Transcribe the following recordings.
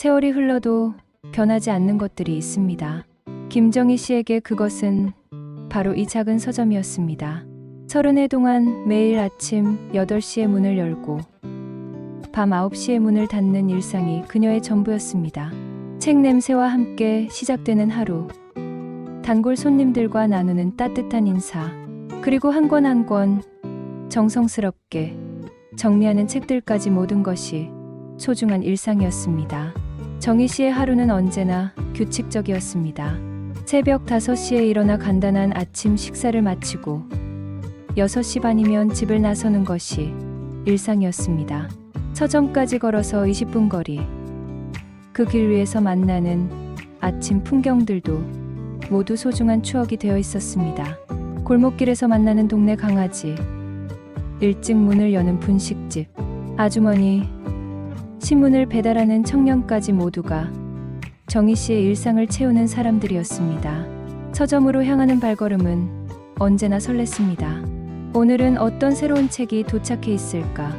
세월이 흘러도 변하지 않는 것들이 있습니다. 김정희 씨에게 그것은 바로 이 작은 서점이었습니다. 30해 동안 매일 아침 8시에 문을 열고 밤 9시에 문을 닫는 일상이 그녀의 전부였습니다. 책 냄새와 함께 시작되는 하루, 단골 손님들과 나누는 따뜻한 인사, 그리고 한 권 한 권 정성스럽게 정리하는 책들까지 모든 것이 소중한 일상이었습니다. 정희 씨의 하루는 언제나 규칙적이었습니다. 새벽 5시에 일어나 간단한 아침 식사를 마치고 6시 반이면 집을 나서는 것이 일상이었습니다. 서점까지 걸어서 20분 거리, 그 길 위에서 만나는 아침 풍경들도 모두 소중한 추억이 되어 있었습니다. 골목길에서 만나는 동네 강아지, 일찍 문을 여는 분식집, 아주머니, 신문을 배달하는 청년까지 모두가 정희 씨의 일상을 채우는 사람들이었습니다. 서점으로 향하는 발걸음은 언제나 설렜습니다. 오늘은 어떤 새로운 책이 도착해 있을까?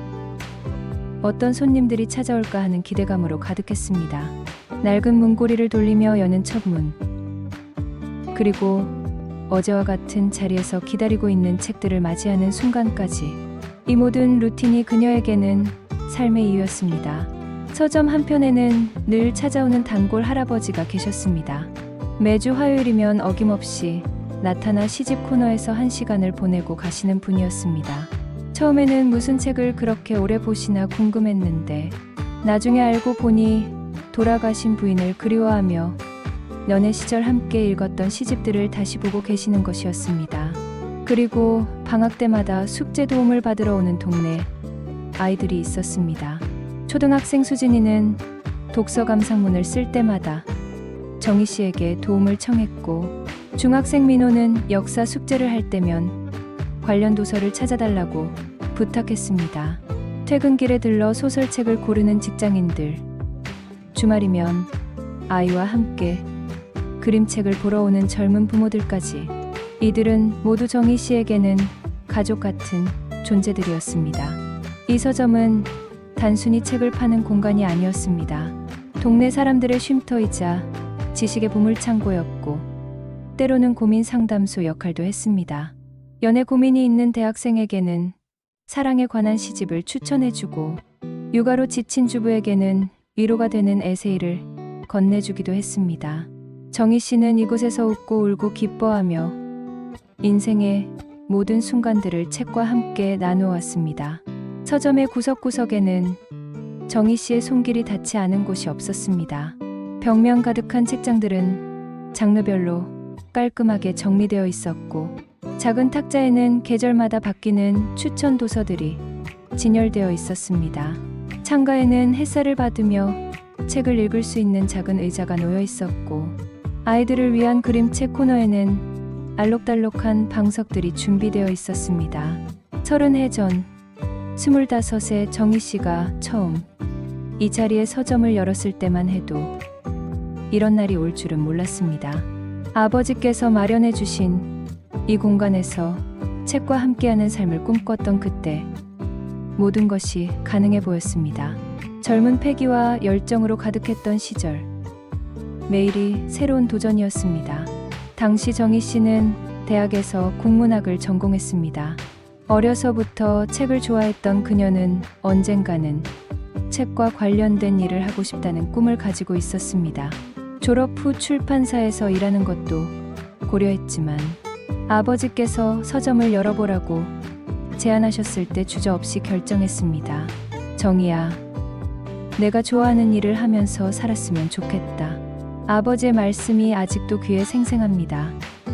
어떤 손님들이 찾아올까 하는 기대감으로 가득했습니다. 낡은 문고리를 돌리며 여는 첫 문, 그리고 어제와 같은 자리에서 기다리고 있는 책들을 맞이하는 순간까지, 이 모든 루틴이 그녀에게는 삶의 이유였습니다. 서점 한편에는 늘 찾아오는 단골 할아버지가 계셨습니다. 매주 화요일이면 어김없이 나타나 시집 코너에서 1시간을 보내고 가시는 분이었습니다. 처음에는 무슨 책을 그렇게 오래 보시나 궁금했는데 나중에 알고 보니 돌아가신 부인을 그리워하며 연애 시절 함께 읽었던 시집들을 다시 보고 계시는 것이었습니다. 그리고 방학 때마다 숙제 도움을 받으러 오는 동네 아이들이 있었습니다. 초등학생 수진이는 독서 감상문을 쓸 때마다 정희 씨에게 도움을 청했고, 중학생 민호는 역사 숙제를 할 때면 관련 도서를 찾아달라고 부탁했습니다. 퇴근길에 들러 소설책을 고르는 직장인들, 주말이면 아이와 함께 그림책을 보러 오는 젊은 부모들까지, 이들은 모두 정희 씨에게는 가족 같은 존재들이었습니다. 이 서점은 단순히 책을 파는 공간이 아니었습니다. 동네 사람들의 쉼터이자 지식의 보물창고였고, 때로는 고민 상담소 역할도 했습니다. 연애 고민이 있는 대학생에게는 사랑에 관한 시집을 추천해주고, 육아로 지친 주부에게는 위로가 되는 에세이를 건네주기도 했습니다. 정희 씨는 이곳에서 웃고 울고 기뻐하며 인생의 모든 순간들을 책과 함께 나누어왔습니다. 서점의 구석구석에는 정희 씨의 손길이 닿지 않은 곳이 없었습니다. 벽면 가득한 책장들은 장르별로 깔끔하게 정리되어 있었고, 작은 탁자에는 계절마다 바뀌는 추천 도서들이 진열되어 있었습니다. 창가에는 햇살을 받으며 책을 읽을 수 있는 작은 의자가 놓여 있었고, 아이들을 위한 그림책 코너에는 알록달록한 방석들이 준비되어 있었습니다. 30해 전 25세 정희 씨가 처음 이 자리에 서점을 열었을 때만 해도 이런 날이 올 줄은 몰랐습니다. 아버지께서 마련해 주신 이 공간에서 책과 함께하는 삶을 꿈꿨던 그때, 모든 것이 가능해 보였습니다. 젊은 패기와 열정으로 가득했던 시절, 매일이 새로운 도전이었습니다. 당시 정희 씨는 대학에서 국문학을 전공했습니다. 어려서부터 책을 좋아했던 그녀는 언젠가는 책과 관련된 일을 하고 싶다는 꿈을 가지고 있었습니다. 졸업 후 출판사에서 일하는 것도 고려했지만, 아버지께서 서점을 열어보라고 제안하셨을 때 주저없이 결정했습니다. 정희야, 내가 좋아하는 일을 하면서 살았으면 좋겠다. 아버지의 말씀이 아직도 귀에 생생합니다.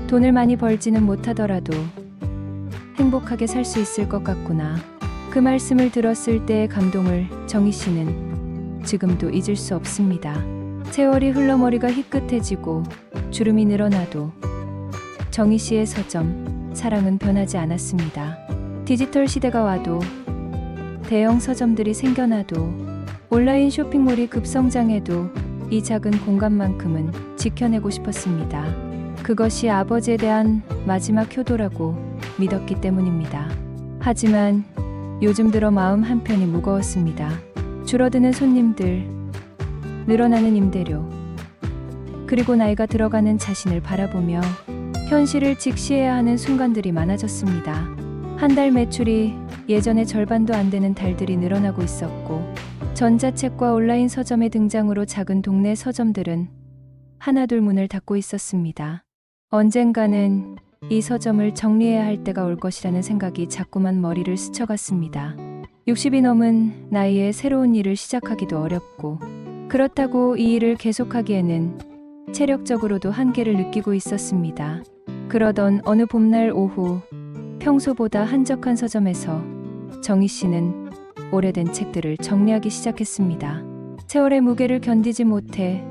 돈을 많이 벌지는 못하더라도 행복하게 살 수 있을 것 같구나. 그 말씀을 들었을 때의 감동을 정희 씨는 지금도 잊을 수 없습니다. 세월이 흘러 머리가 희끗해지고 주름이 늘어나도 정희 씨의 서점 사랑은 변하지 않았습니다. 디지털 시대가 와도, 대형 서점들이 생겨나도, 온라인 쇼핑몰이 급성장해도 이 작은 공간만큼은 지켜내고 싶었습니다. 그것이 아버지에 대한 마지막 효도라고 믿었기 때문입니다. 하지만 요즘 들어 마음 한편이 무거웠습니다. 줄어드는 손님들, 늘어나는 임대료, 그리고 나이가 들어가는 자신을 바라보며 현실을 직시해야 하는 순간들이 많아졌습니다. 한 달 매출이 예전의 절반도 안 되는 달들이 늘어나고 있었고, 전자책과 온라인 서점의 등장으로 작은 동네 서점들은 하나둘 문을 닫고 있었습니다. 언젠가는 이 서점을 정리해야 할 때가 올 것이라는 생각이 자꾸만 머리를 스쳐갔습니다. 60이 넘은 나이에 새로운 일을 시작하기도 어렵고, 그렇다고 이 일을 계속하기에는 체력적으로도 한계를 느끼고 있었습니다. 그러던 어느 봄날 오후, 평소보다 한적한 서점에서 정희 씨는 오래된 책들을 정리하기 시작했습니다. 세월의 무게를 견디지 못해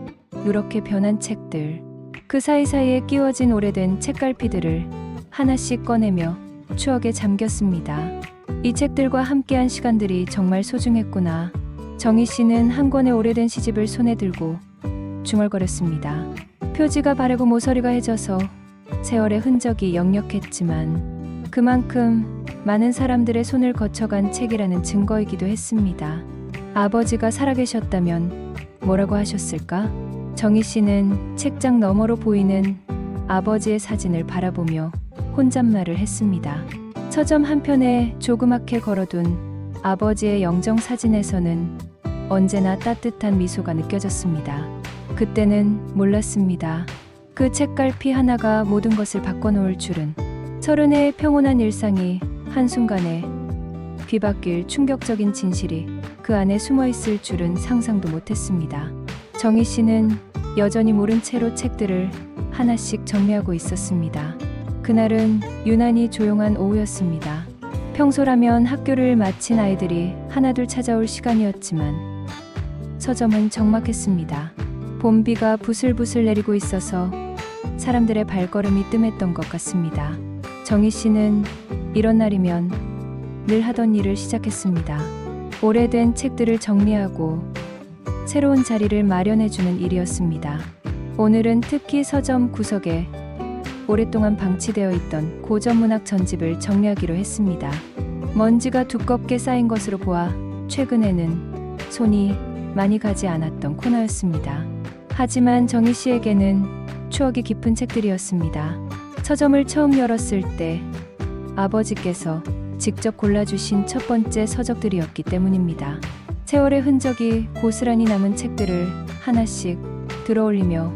누렇게 변한 책들, 그 사이사이에 끼워진 오래된 책갈피들을 하나씩 꺼내며 추억에 잠겼습니다. 이 책들과 함께한 시간들이 정말 소중했구나. 정희 씨는 한 권의 오래된 시집을 손에 들고 중얼거렸습니다. 표지가 바래고 모서리가 해져서 세월의 흔적이 역력했지만 그만큼 많은 사람들의 손을 거쳐간 책이라는 증거이기도 했습니다. 아버지가 살아계셨다면 뭐라고 하셨을까? 정희 씨는 책장 너머로 보이는 아버지의 사진을 바라보며 혼잣말을 했습니다. 서점 한편에 조그맣게 걸어둔 아버지의 영정 사진에서는 언제나 따뜻한 미소가 느껴졌습니다. 그때는 몰랐습니다. 그 책갈피 하나가 모든 것을 바꿔놓을 줄은. 30해의 평온한 일상이 한순간에 뒤바뀔 충격적인 진실이 그 안에 숨어있을 줄은 상상도 못했습니다. 정희 씨는 여전히 모른 채로 책들을 하나씩 정리하고 있었습니다. 그날은 유난히 조용한 오후였습니다. 평소라면 학교를 마친 아이들이 하나둘 찾아올 시간이었지만 서점은 적막했습니다. 봄비가 부슬부슬 내리고 있어서 사람들의 발걸음이 뜸했던 것 같습니다. 정희 씨는 이런 날이면 늘 하던 일을 시작했습니다. 오래된 책들을 정리하고 새로운 자리를 마련해주는 일이었습니다. 오늘은 특히 서점 구석에 오랫동안 방치되어 있던 고전문학 전집을 정리하기로 했습니다. 먼지가 두껍게 쌓인 것으로 보아 최근에는 손이 많이 가지 않았던 코너였습니다. 하지만 정희 씨에게는 추억이 깊은 책들이었습니다. 서점을 처음 열었을 때 아버지께서 직접 골라주신 첫 번째 서적들이었기 때문입니다. 세월의 흔적이 고스란히 남은 책들을 하나씩 들어올리며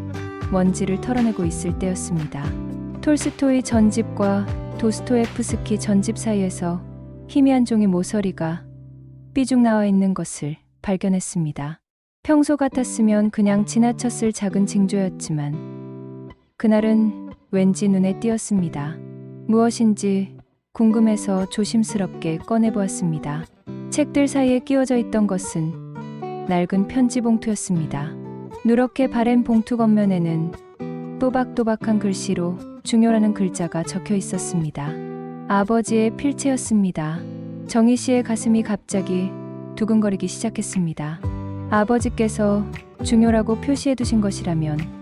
먼지를 털어내고 있을 때였습니다. 톨스토이 전집과 도스토예프스키 전집 사이에서 희미한 종이 모서리가 삐죽 나와 있는 것을 발견했습니다. 평소 같았으면 그냥 지나쳤을 작은 징조였지만 그날은 왠지 눈에 띄었습니다. 무엇인지 궁금해서 조심스럽게 꺼내보았습니다. 책들 사이에 끼워져 있던 것은 낡은 편지 봉투였습니다. 누렇게 바랜 봉투 겉면에는 또박또박한 글씨로 중요라는 글자가 적혀 있었습니다. 아버지의 필체였습니다. 정희 씨의 가슴이 갑자기 두근거리기 시작했습니다. 아버지께서 중요라고 표시해 두신 것이라면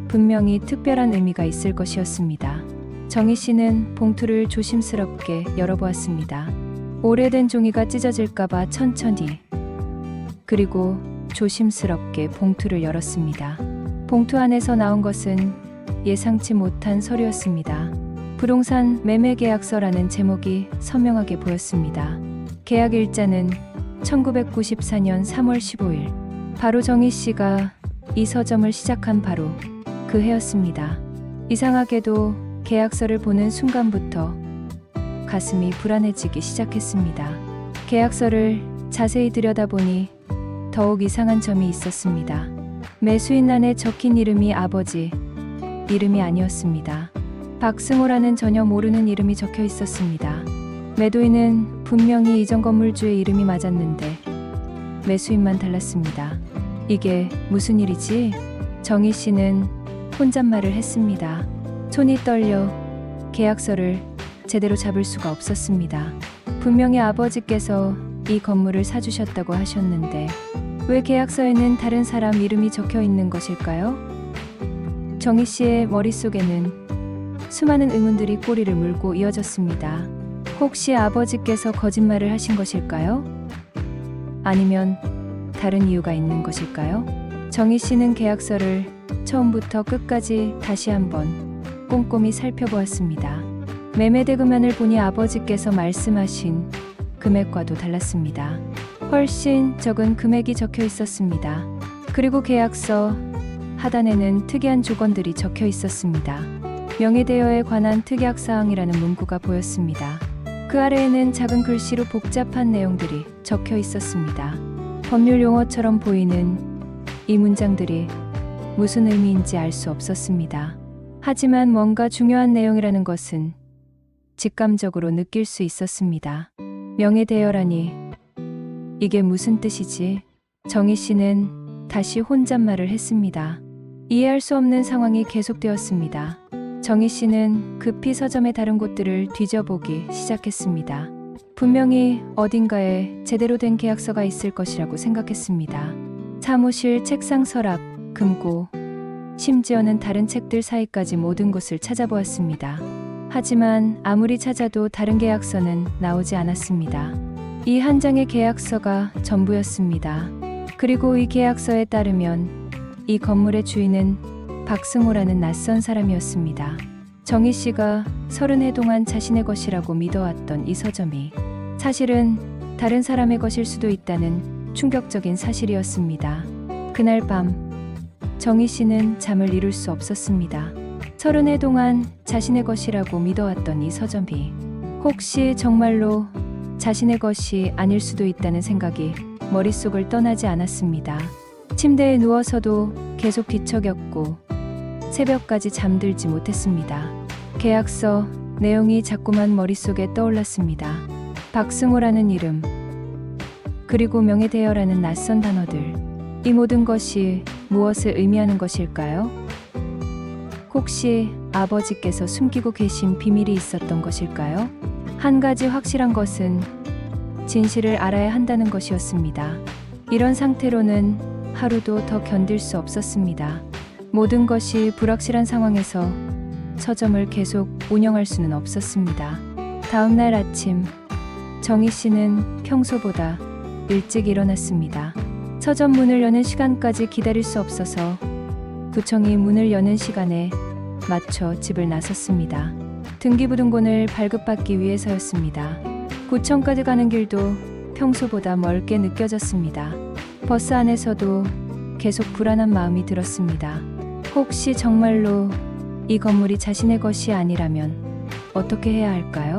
분명히 특별한 의미가 있을 것이었습니다. 정희 씨는 봉투를 조심스럽게 열어보았습니다. 오래된 종이가 찢어질까봐 천천히, 그리고 조심스럽게 봉투를 열었습니다. 봉투 안에서 나온 것은 예상치 못한 서류였습니다. 부동산 매매 계약서라는 제목이 선명하게 보였습니다. 계약 일자는 1994년 3월 15일. 바로 정희 씨가 이 서점을 시작한 바로 그 해였습니다. 이상하게도 계약서를 보는 순간부터 가슴이 불안해지기 시작했습니다. 계약서를 자세히 들여다보니 더욱 이상한 점이 있었습니다. 매수인란에 적힌 이름이 아버지 이름이 아니었습니다. 박승호라는 전혀 모르는 이름이 적혀 있었습니다. 매도인은 분명히 이전 건물주의 이름이 맞았는데 매수인만 달랐습니다. 이게 무슨 일이지? 정희 씨는 혼잣말을 했습니다. 손이 떨려 계약서를 제대로 잡을 수가 없었습니다. 분명히 아버지께서 이 건물을 사주셨다고 하셨는데 왜 계약서에는 다른 사람 이름이 적혀 있는 것일까요? 정희 씨의 머릿속에는 수많은 의문들이 꼬리를 물고 이어졌습니다. 혹시 아버지께서 거짓말을 하신 것일까요? 아니면 다른 이유가 있는 것일까요? 정희 씨는 계약서를 처음부터 끝까지 다시 한번 꼼꼼히 살펴보았습니다. 매매 대금안을 보니 아버지께서 말씀하신 금액과도 달랐습니다. 훨씬 적은 금액이 적혀 있었습니다. 그리고 계약서 하단에는 특이한 조건들이 적혀 있었습니다. 명예대여에 관한 특약사항이라는 문구가 보였습니다. 그 아래에는 작은 글씨로 복잡한 내용들이 적혀 있었습니다. 법률 용어처럼 보이는 이 문장들이 무슨 의미인지 알 수 없었습니다. 하지만 뭔가 중요한 내용이라는 것은 직감적으로 느낄 수 있었습니다. 명예대여라니 이게 무슨 뜻이지? 정희 씨는 다시 혼잣말을 했습니다. 이해할 수 없는 상황이 계속되었습니다. 정희 씨는 급히 서점의 다른 곳들을 뒤져보기 시작했습니다. 분명히 어딘가에 제대로 된 계약서가 있을 것이라고 생각했습니다. 사무실, 책상, 서랍, 금고, 심지어는 다른 책들 사이까지 모든 곳을 찾아보았습니다. 하지만 아무리 찾아도 다른 계약서는 나오지 않았습니다. 이 한 장의 계약서가 전부였습니다. 그리고 이 계약서에 따르면 이 건물의 주인은 박승호라는 낯선 사람이었습니다. 정희 씨가 30해 동안 자신의 것이라고 믿어왔던 이 서점이 사실은 다른 사람의 것일 수도 있다는 충격적인 사실이었습니다. 그날 밤 정희 씨는 잠을 이룰 수 없었습니다. 30해 동안 자신의 것이라고 믿어왔던 이 서점이 혹시 정말로 자신의 것이 아닐 수도 있다는 생각이 머릿속을 떠나지 않았습니다. 침대에 누워서도 계속 뒤척였고 새벽까지 잠들지 못했습니다. 계약서 내용이 자꾸만 머릿속에 떠올랐습니다. 박승호라는 이름, 그리고 명예대여라는 낯선 단어들. 이 모든 것이 무엇을 의미하는 것일까요? 혹시 아버지께서 숨기고 계신 비밀이 있었던 것일까요? 한 가지 확실한 것은 진실을 알아야 한다는 것이었습니다. 이런 상태로는 하루도 더 견딜 수 없었습니다. 모든 것이 불확실한 상황에서 서점을 계속 운영할 수는 없었습니다. 다음 날 아침, 정희 씨는 평소보다 일찍 일어났습니다. 서점 문을 여는 시간까지 기다릴 수 없어서 구청이 문을 여는 시간에 맞춰 집을 나섰습니다. 등기부등본을 발급받기 위해서였습니다. 구청까지 가는 길도 평소보다 멀게 느껴졌습니다. 버스 안에서도 계속 불안한 마음이 들었습니다. 혹시 정말로 이 건물이 자신의 것이 아니라면 어떻게 해야 할까요?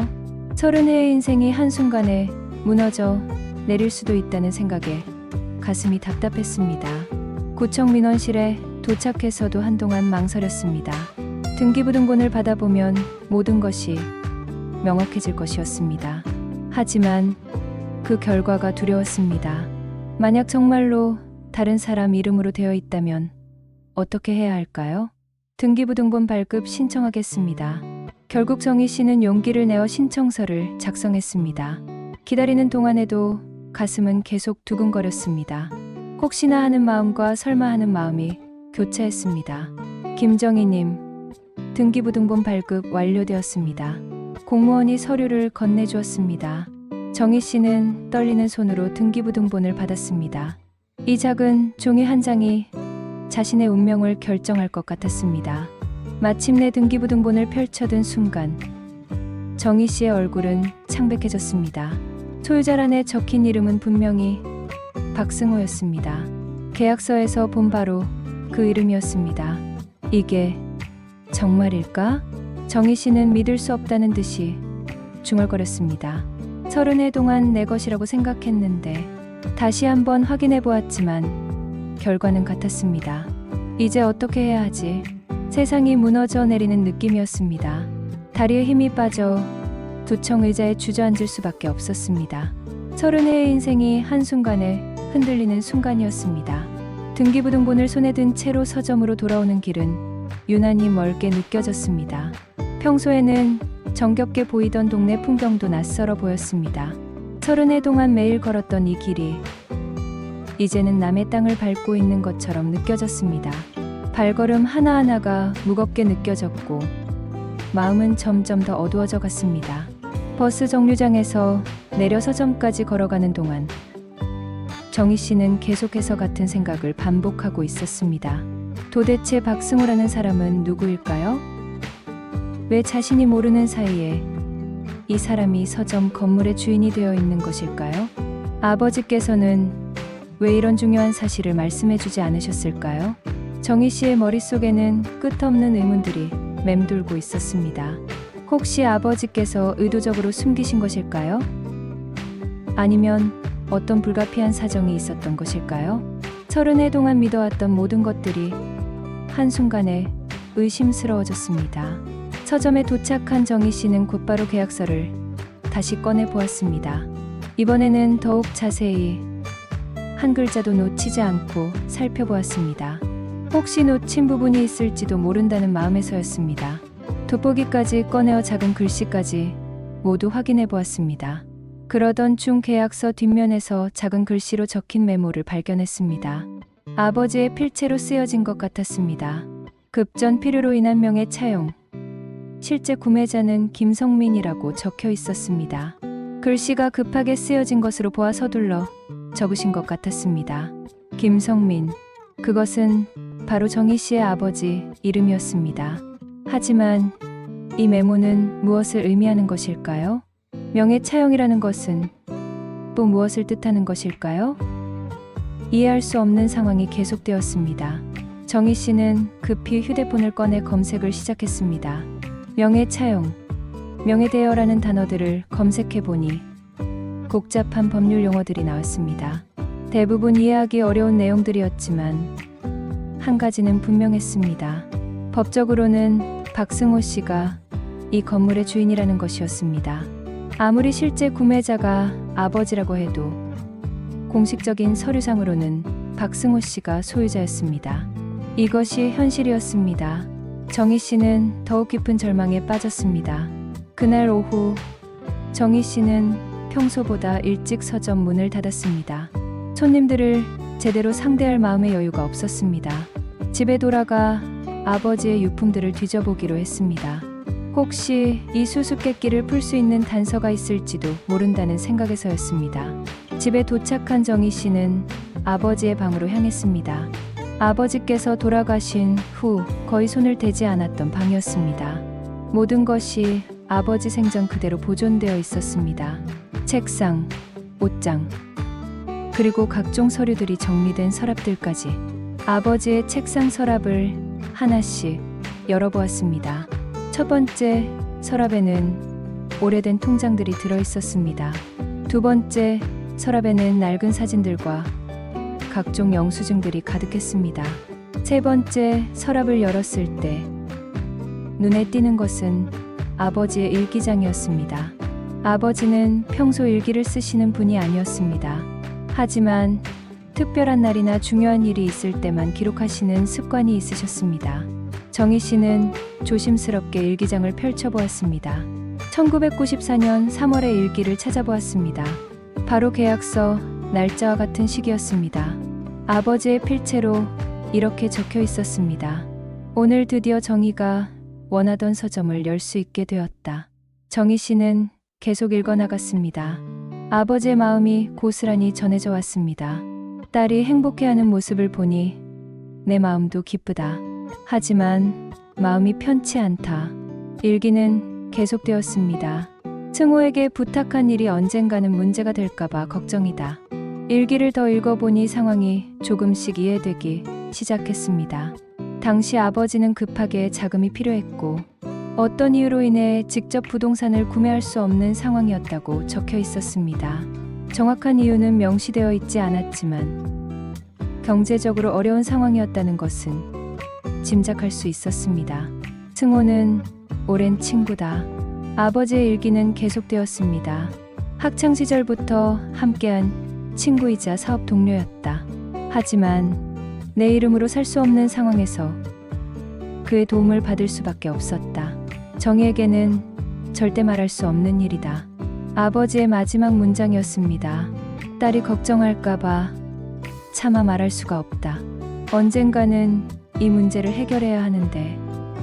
30해의 인생이 한순간에 무너져 내릴 수도 있다는 생각에 가슴이 답답했습니다. 구청 민원실에 도착해서도 한동안 망설였습니다. 등기부등본을 받아보면 모든 것이 명확해질 것이었습니다. 하지만 그 결과가 두려웠습니다. 만약 정말로 다른 사람 이름으로 되어 있다면 어떻게 해야 할까요? 등기부등본 발급 신청하겠습니다. 결국 정희 씨는 용기를 내어 신청서를 작성했습니다. 기다리는 동안에도 가슴은 계속 두근거렸습니다. 혹시나 하는 마음과 설마 하는 마음이 교차했습니다. 김정희님, 등기부등본 발급 완료되었습니다. 공무원이 서류를 건네주었습니다. 정희 씨는 떨리는 손으로 등기부등본을 받았습니다. 이 작은 종이 한 장이 자신의 운명을 결정할 것 같았습니다. 마침내 등기부등본을 펼쳐든 순간 정희 씨의 얼굴은 창백해졌습니다. 소유자란에 적힌 이름은 분명히 박승호였습니다. 계약서에서 본 바로 그 이름이었습니다. 이게 정말일까? 정희 씨는 믿을 수 없다는 듯이 중얼거렸습니다. 30해 동안 내 것이라고 생각했는데 다시 한번 확인해 보았지만 결과는 같았습니다. 이제 어떻게 해야 하지? 세상이 무너져 내리는 느낌이었습니다. 다리에 힘이 빠져 구청 의자에 주저앉을 수밖에 없었습니다. 30해의 인생이 한순간에 흔들리는 순간이었습니다. 등기부등본을 손에 든 채로 서점으로 돌아오는 길은 유난히 멀게 느껴졌습니다. 평소에는 정겹게 보이던 동네 풍경도 낯설어 보였습니다. 30해 동안 매일 걸었던 이 길이 이제는 남의 땅을 밟고 있는 것처럼 느껴졌습니다. 발걸음 하나하나가 무겁게 느껴졌고 마음은 점점 더 어두워져 갔습니다. 버스 정류장에서 내려 서점까지 걸어가는 동안 정희 씨는 계속해서 같은 생각을 반복하고 있었습니다. 도대체 박승호라는 사람은 누구일까요? 왜 자신이 모르는 사이에 이 사람이 서점 건물의 주인이 되어 있는 것일까요? 아버지께서는 왜 이런 중요한 사실을 말씀해 주지 않으셨을까요? 정희 씨의 머릿속에는 끝없는 의문들이 맴돌고 있었습니다. 혹시 아버지께서 의도적으로 숨기신 것일까요? 아니면 어떤 불가피한 사정이 있었던 것일까요? 30해 동안 믿어왔던 모든 것들이 한순간에 의심스러워졌습니다. 서점에 도착한 정희 씨는 곧바로 계약서를 다시 꺼내 보았습니다. 이번에는 더욱 자세히 한 글자도 놓치지 않고 살펴보았습니다. 혹시 놓친 부분이 있을지도 모른다는 마음에서였습니다. 돋보기까지 꺼내어 작은 글씨까지 모두 확인해 보았습니다. 그러던 중 계약서 뒷면에서 작은 글씨로 적힌 메모를 발견했습니다. 아버지의 필체로 쓰여진 것 같았습니다. 급전 필요로 인한 명예 차용. 실제 구매자는 김성민이라고 적혀 있었습니다. 글씨가 급하게 쓰여진 것으로 보아 서둘러 적으신 것 같았습니다. 김성민. 그것은 바로 정희 씨의 아버지 이름이었습니다. 하지만 이 메모는 무엇을 의미하는 것일까요? 명예 차용이라는 것은 또 무엇을 뜻하는 것일까요? 이해할 수 없는 상황이 계속되었습니다. 정희 씨는 급히 휴대폰을 꺼내 검색을 시작했습니다. 명예 차용, 명예대여라는 단어들을 검색해 보니 복잡한 법률 용어들이 나왔습니다. 대부분 이해하기 어려운 내용들이었지만 한 가지는 분명했습니다. 법적으로는 박승호 씨가 이 건물의 주인이라는 것이었습니다. 아무리 실제 구매자가 아버지라고 해도 공식적인 서류상으로는 박승호 씨가 소유자였습니다. 이것이 현실이었습니다. 정희 씨는 더욱 깊은 절망에 빠졌습니다. 그날 오후 정희 씨는 평소보다 일찍 서점 문을 닫았습니다. 손님들을 제대로 상대할 마음의 여유가 없었습니다. 집에 돌아가 아버지의 유품들을 뒤져보기로 했습니다. 혹시 이 수수께끼를 풀 수 있는 단서가 있을지도 모른다는 생각에서였습니다. 집에 도착한 정희 씨는 아버지의 방으로 향했습니다. 아버지께서 돌아가신 후 거의 손을 대지 않았던 방이었습니다. 모든 것이 아버지 생전 그대로 보존되어 있었습니다. 책상, 옷장, 그리고 각종 서류들이 정리된 서랍들까지. 아버지의 책상 서랍을 하나씩 열어보았습니다. 첫 번째 서랍에는 오래된 통장들이 들어 있었습니다. 두 번째 서랍에는 낡은 사진들과 각종 영수증들이 가득했습니다. 세 번째 서랍을 열었을 때 눈에 띄는 것은 아버지의 일기장이었습니다. 아버지는 평소 일기를 쓰시는 분이 아니었습니다. 하지만 특별한 날이나 중요한 일이 있을 때만 기록하시는 습관이 있으셨습니다. 정희 씨는 조심스럽게 일기장을 펼쳐보았습니다. 1994년 3월의 일기를 찾아보았습니다. 바로 계약서 날짜와 같은 시기였습니다. 아버지의 필체로 이렇게 적혀 있었습니다. 오늘 드디어 정희가 원하던 서점을 열 수 있게 되었다. 정희 씨는 계속 읽어나갔습니다. 아버지의 마음이 고스란히 전해져 왔습니다. 딸이 행복해하는 모습을 보니 내 마음도 기쁘다. 하지만 마음이 편치 않다. 일기는 계속되었습니다. 승호에게 부탁한 일이 언젠가는 문제가 될까봐 걱정이다. 일기를 더 읽어보니 상황이 조금씩 이해되기 시작했습니다. 당시 아버지는 급하게 자금이 필요했고 어떤 이유로 인해 직접 부동산을 구매할 수 없는 상황이었다고 적혀 있었습니다. 정확한 이유는 명시되어 있지 않았지만 경제적으로 어려운 상황이었다는 것은 짐작할 수 있었습니다. 승호는 오랜 친구다. 아버지의 일기는 계속되었습니다. 학창 시절부터 함께한 친구이자 사업 동료였다. 하지만 내 이름으로 살 수 없는 상황에서 그의 도움을 받을 수밖에 없었다. 정희에게는 절대 말할 수 없는 일이다. 아버지의 마지막 문장이었습니다. 딸이 걱정할까봐 차마 말할 수가 없다. 언젠가는 이 문제를 해결해야 하는데.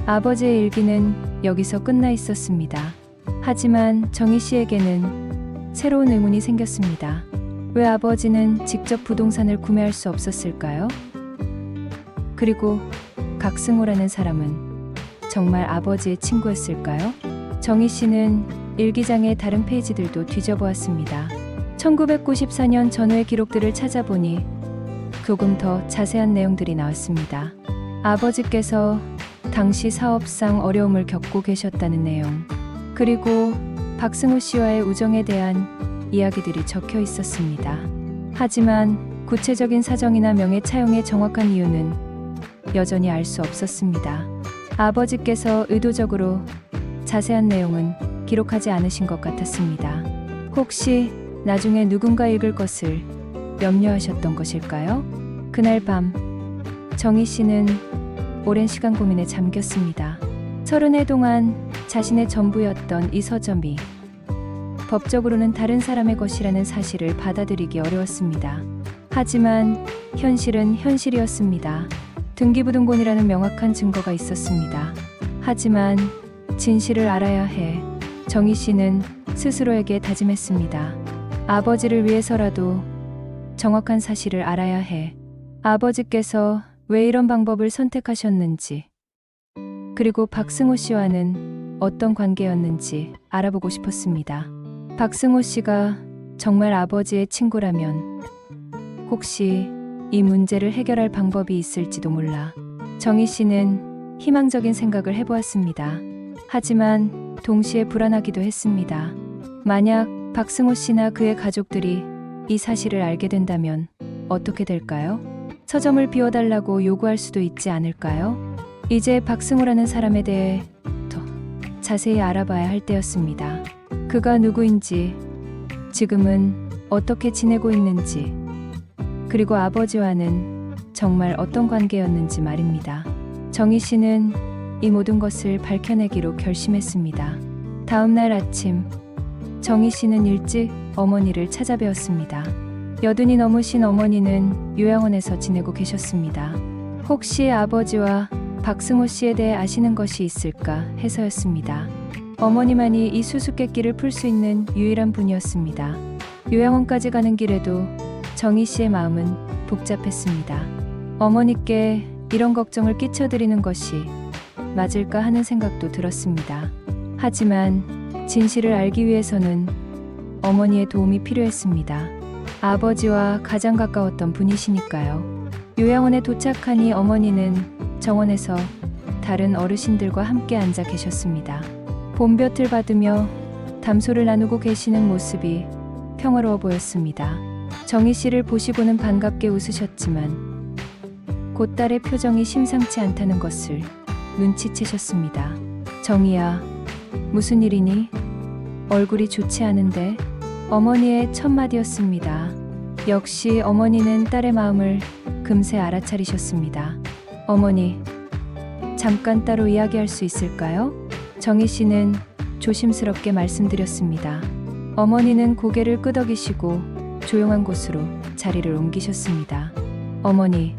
아버지의 일기는 여기서 끝나 있었습니다. 하지만 정희 씨에게는 새로운 의문이 생겼습니다. 왜 아버지는 직접 부동산을 구매할 수 없었을까요? 그리고 각승호라는 사람은 정말 아버지의 친구였을까요? 정희 씨는 일기장의 다른 페이지들도 뒤져보았습니다. 1994년 전후의 기록들을 찾아보니 조금 더 자세한 내용들이 나왔습니다. 아버지께서 당시 사업상 어려움을 겪고 계셨다는 내용, 그리고 박승호 씨와의 우정에 대한 이야기들이 적혀 있었습니다. 하지만 구체적인 사정이나 명예 차용의 정확한 이유는 여전히 알 수 없었습니다. 아버지께서 의도적으로 자세한 내용은 기록하지 않으신 것 같았습니다. 혹시 나중에 누군가 읽을 것을 염려하셨던 것일까요? 그날 밤 정희 씨는 오랜 시간 고민에 잠겼습니다. 30해 동안 자신의 전부였던 이 서점이 법적으로는 다른 사람의 것이라는 사실을 받아들이기 어려웠습니다. 하지만 현실은 현실이었습니다. 등기부등본이라는 명확한 증거가 있었습니다. 하지만 진실을 알아야 해 정희 씨는 스스로에게 다짐했습니다. 아버지를 위해서라도 정확한 사실을 알아야 해. 아버지께서 왜 이런 방법을 선택하셨는지, 그리고 박승호 씨와는 어떤 관계였는지 알아보고 싶었습니다. 박승호 씨가 정말 아버지의 친구라면 혹시 이 문제를 해결할 방법이 있을지도 몰라 정희 씨는 희망적인 생각을 해보았습니다. 하지만 동시에 불안하기도 했습니다. 만약 박승호 씨나 그의 가족들이 이 사실을 알게 된다면 어떻게 될까요? 서점을 비워달라고 요구할 수도 있지 않을까요? 이제 박승호라는 사람에 대해 더 자세히 알아봐야 할 때였습니다. 그가 누구인지, 지금은 어떻게 지내고 있는지, 그리고 아버지와는 정말 어떤 관계였는지 말입니다. 정희 씨는 이 모든 것을 밝혀내기로 결심했습니다. 다음 날 아침, 정희 씨는 일찍 어머니를 찾아뵈었습니다. 여든이 넘으신 어머니는 요양원에서 지내고 계셨습니다. 혹시 아버지와 박승호 씨에 대해 아시는 것이 있을까 해서였습니다. 어머니만이 이 수수께끼를 풀 수 있는 유일한 분이었습니다. 요양원까지 가는 길에도 정희 씨의 마음은 복잡했습니다. 어머니께 이런 걱정을 끼쳐드리는 것이 맞을까 하는 생각도 들었습니다. 하지만 진실을 알기 위해서는 어머니의 도움이 필요했습니다. 아버지와 가장 가까웠던 분이시니까요. 요양원에 도착하니 어머니는 정원에서 다른 어르신들과 함께 앉아 계셨습니다. 봄볕을 받으며 담소를 나누고 계시는 모습이 평화로워 보였습니다. 정희 씨를 보시고는 반갑게 웃으셨지만 곧 딸의 표정이 심상치 않다는 것을 눈치채셨습니다. 정희야, 무슨 일이니? 얼굴이 좋지 않은데? 어머니의 첫 마디였습니다. 역시 어머니는 딸의 마음을 금세 알아차리셨습니다. 어머니, 잠깐 따로 이야기할 수 있을까요? 정희 씨는 조심스럽게 말씀드렸습니다. 어머니는 고개를 끄덕이시고 조용한 곳으로 자리를 옮기셨습니다. 어머니,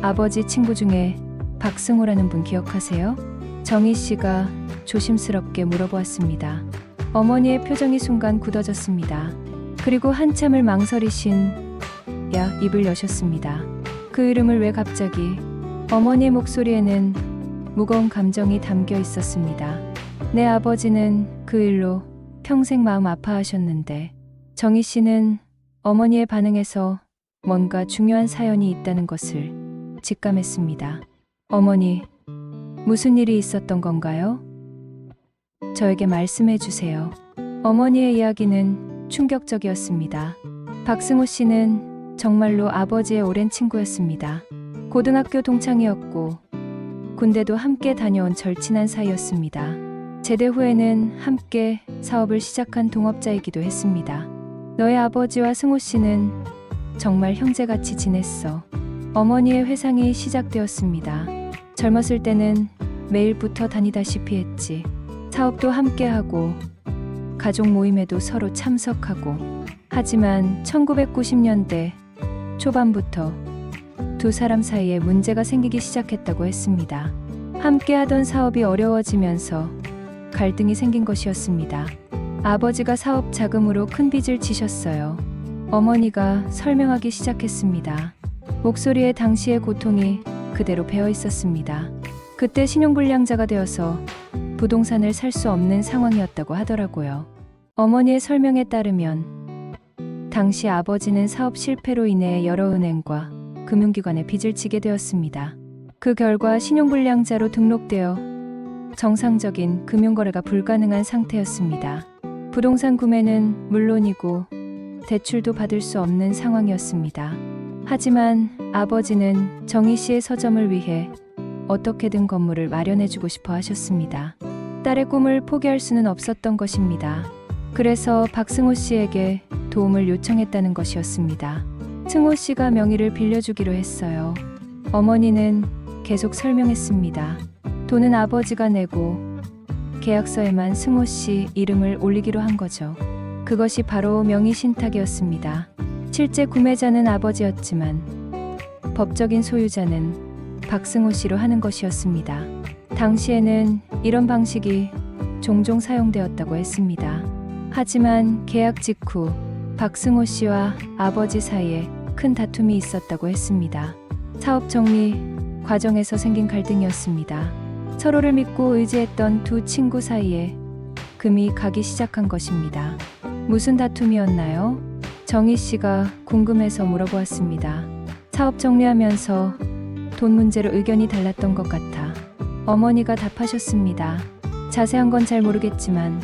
아버지 친구 중에 박승호라는 분 기억하세요? 정희 씨가 조심스럽게 물어보았습니다. 어머니의 표정이 순간 굳어졌습니다. 그리고 한참을 망설이신 입을 여셨습니다. 그 이름을 왜 갑자기? 어머니의 목소리에는 무거운 감정이 담겨 있었습니다. 내 아버지는 그 일로 평생 마음 아파하셨는데 정희 씨는 어머니의 반응에서 뭔가 중요한 사연이 있다는 것을 직감했습니다. 어머니, 무슨 일이 있었던 건가요? 저에게 말씀해 주세요. 어머니의 이야기는 충격적이었습니다. 박승호 씨는 정말로 아버지의 오랜 친구였습니다. 고등학교 동창이었고 군대도 함께 다녀온 절친한 사이였습니다. 제대 후에는 함께 사업을 시작한 동업자이기도 했습니다. 너의 아버지와 승호 씨는 정말 형제같이 지냈어. 어머니의 회상이 시작되었습니다. 젊었을 때는 매일 붙어 다니다시피 했지. 사업도 함께하고 가족 모임에도 서로 참석하고. 하지만 1990년대 초반부터 두 사람 사이에 문제가 생기기 시작했다고 했습니다. 함께하던 사업이 어려워지면서 갈등이 생긴 것이었습니다. 아버지가 사업 자금으로 큰 빚을 지셨어요. 어머니가 설명하기 시작했습니다. 목소리에 당시의 고통이 그대로 배어 있었습니다. 그때 신용불량자가 되어서 부동산을 살 수 없는 상황이었다고 하더라고요. 어머니의 설명에 따르면 당시 아버지는 사업 실패로 인해 여러 은행과 금융기관에 빚을 지게 되었습니다. 그 결과 신용불량자로 등록되어 정상적인 금융거래가 불가능한 상태였습니다. 부동산 구매는 물론이고 대출도 받을 수 없는 상황이었습니다. 하지만 아버지는 정희 씨의 서점을 위해 어떻게든 건물을 마련해주고 싶어 하셨습니다. 딸의 꿈을 포기할 수는 없었던 것입니다. 그래서 박승호 씨에게 도움을 요청했다는 것이었습니다. 승호 씨가 명의를 빌려주기로 했어요. 어머니는 계속 설명했습니다. 돈은 아버지가 내고 계약서에만 승호 씨 이름을 올리기로 한 거죠. 그것이 바로 명의신탁이었습니다. 실제 구매자는 아버지였지만 법적인 소유자는 박승호 씨로 하는 것이었습니다. 당시에는 이런 방식이 종종 사용되었다고 했습니다. 하지만 계약 직후 박승호 씨와 아버지 사이에 큰 다툼이 있었다고 했습니다. 사업 정리 과정에서 생긴 갈등이었습니다. 서로를 믿고 의지했던 두 친구 사이에 금이 가기 시작한 것입니다. 무슨 다툼이었나요? 정희 씨가 궁금해서 물어보았습니다. 사업 정리하면서 돈 문제로 의견이 달랐던 것 같아 어머니가 답하셨습니다. 자세한 건 잘 모르겠지만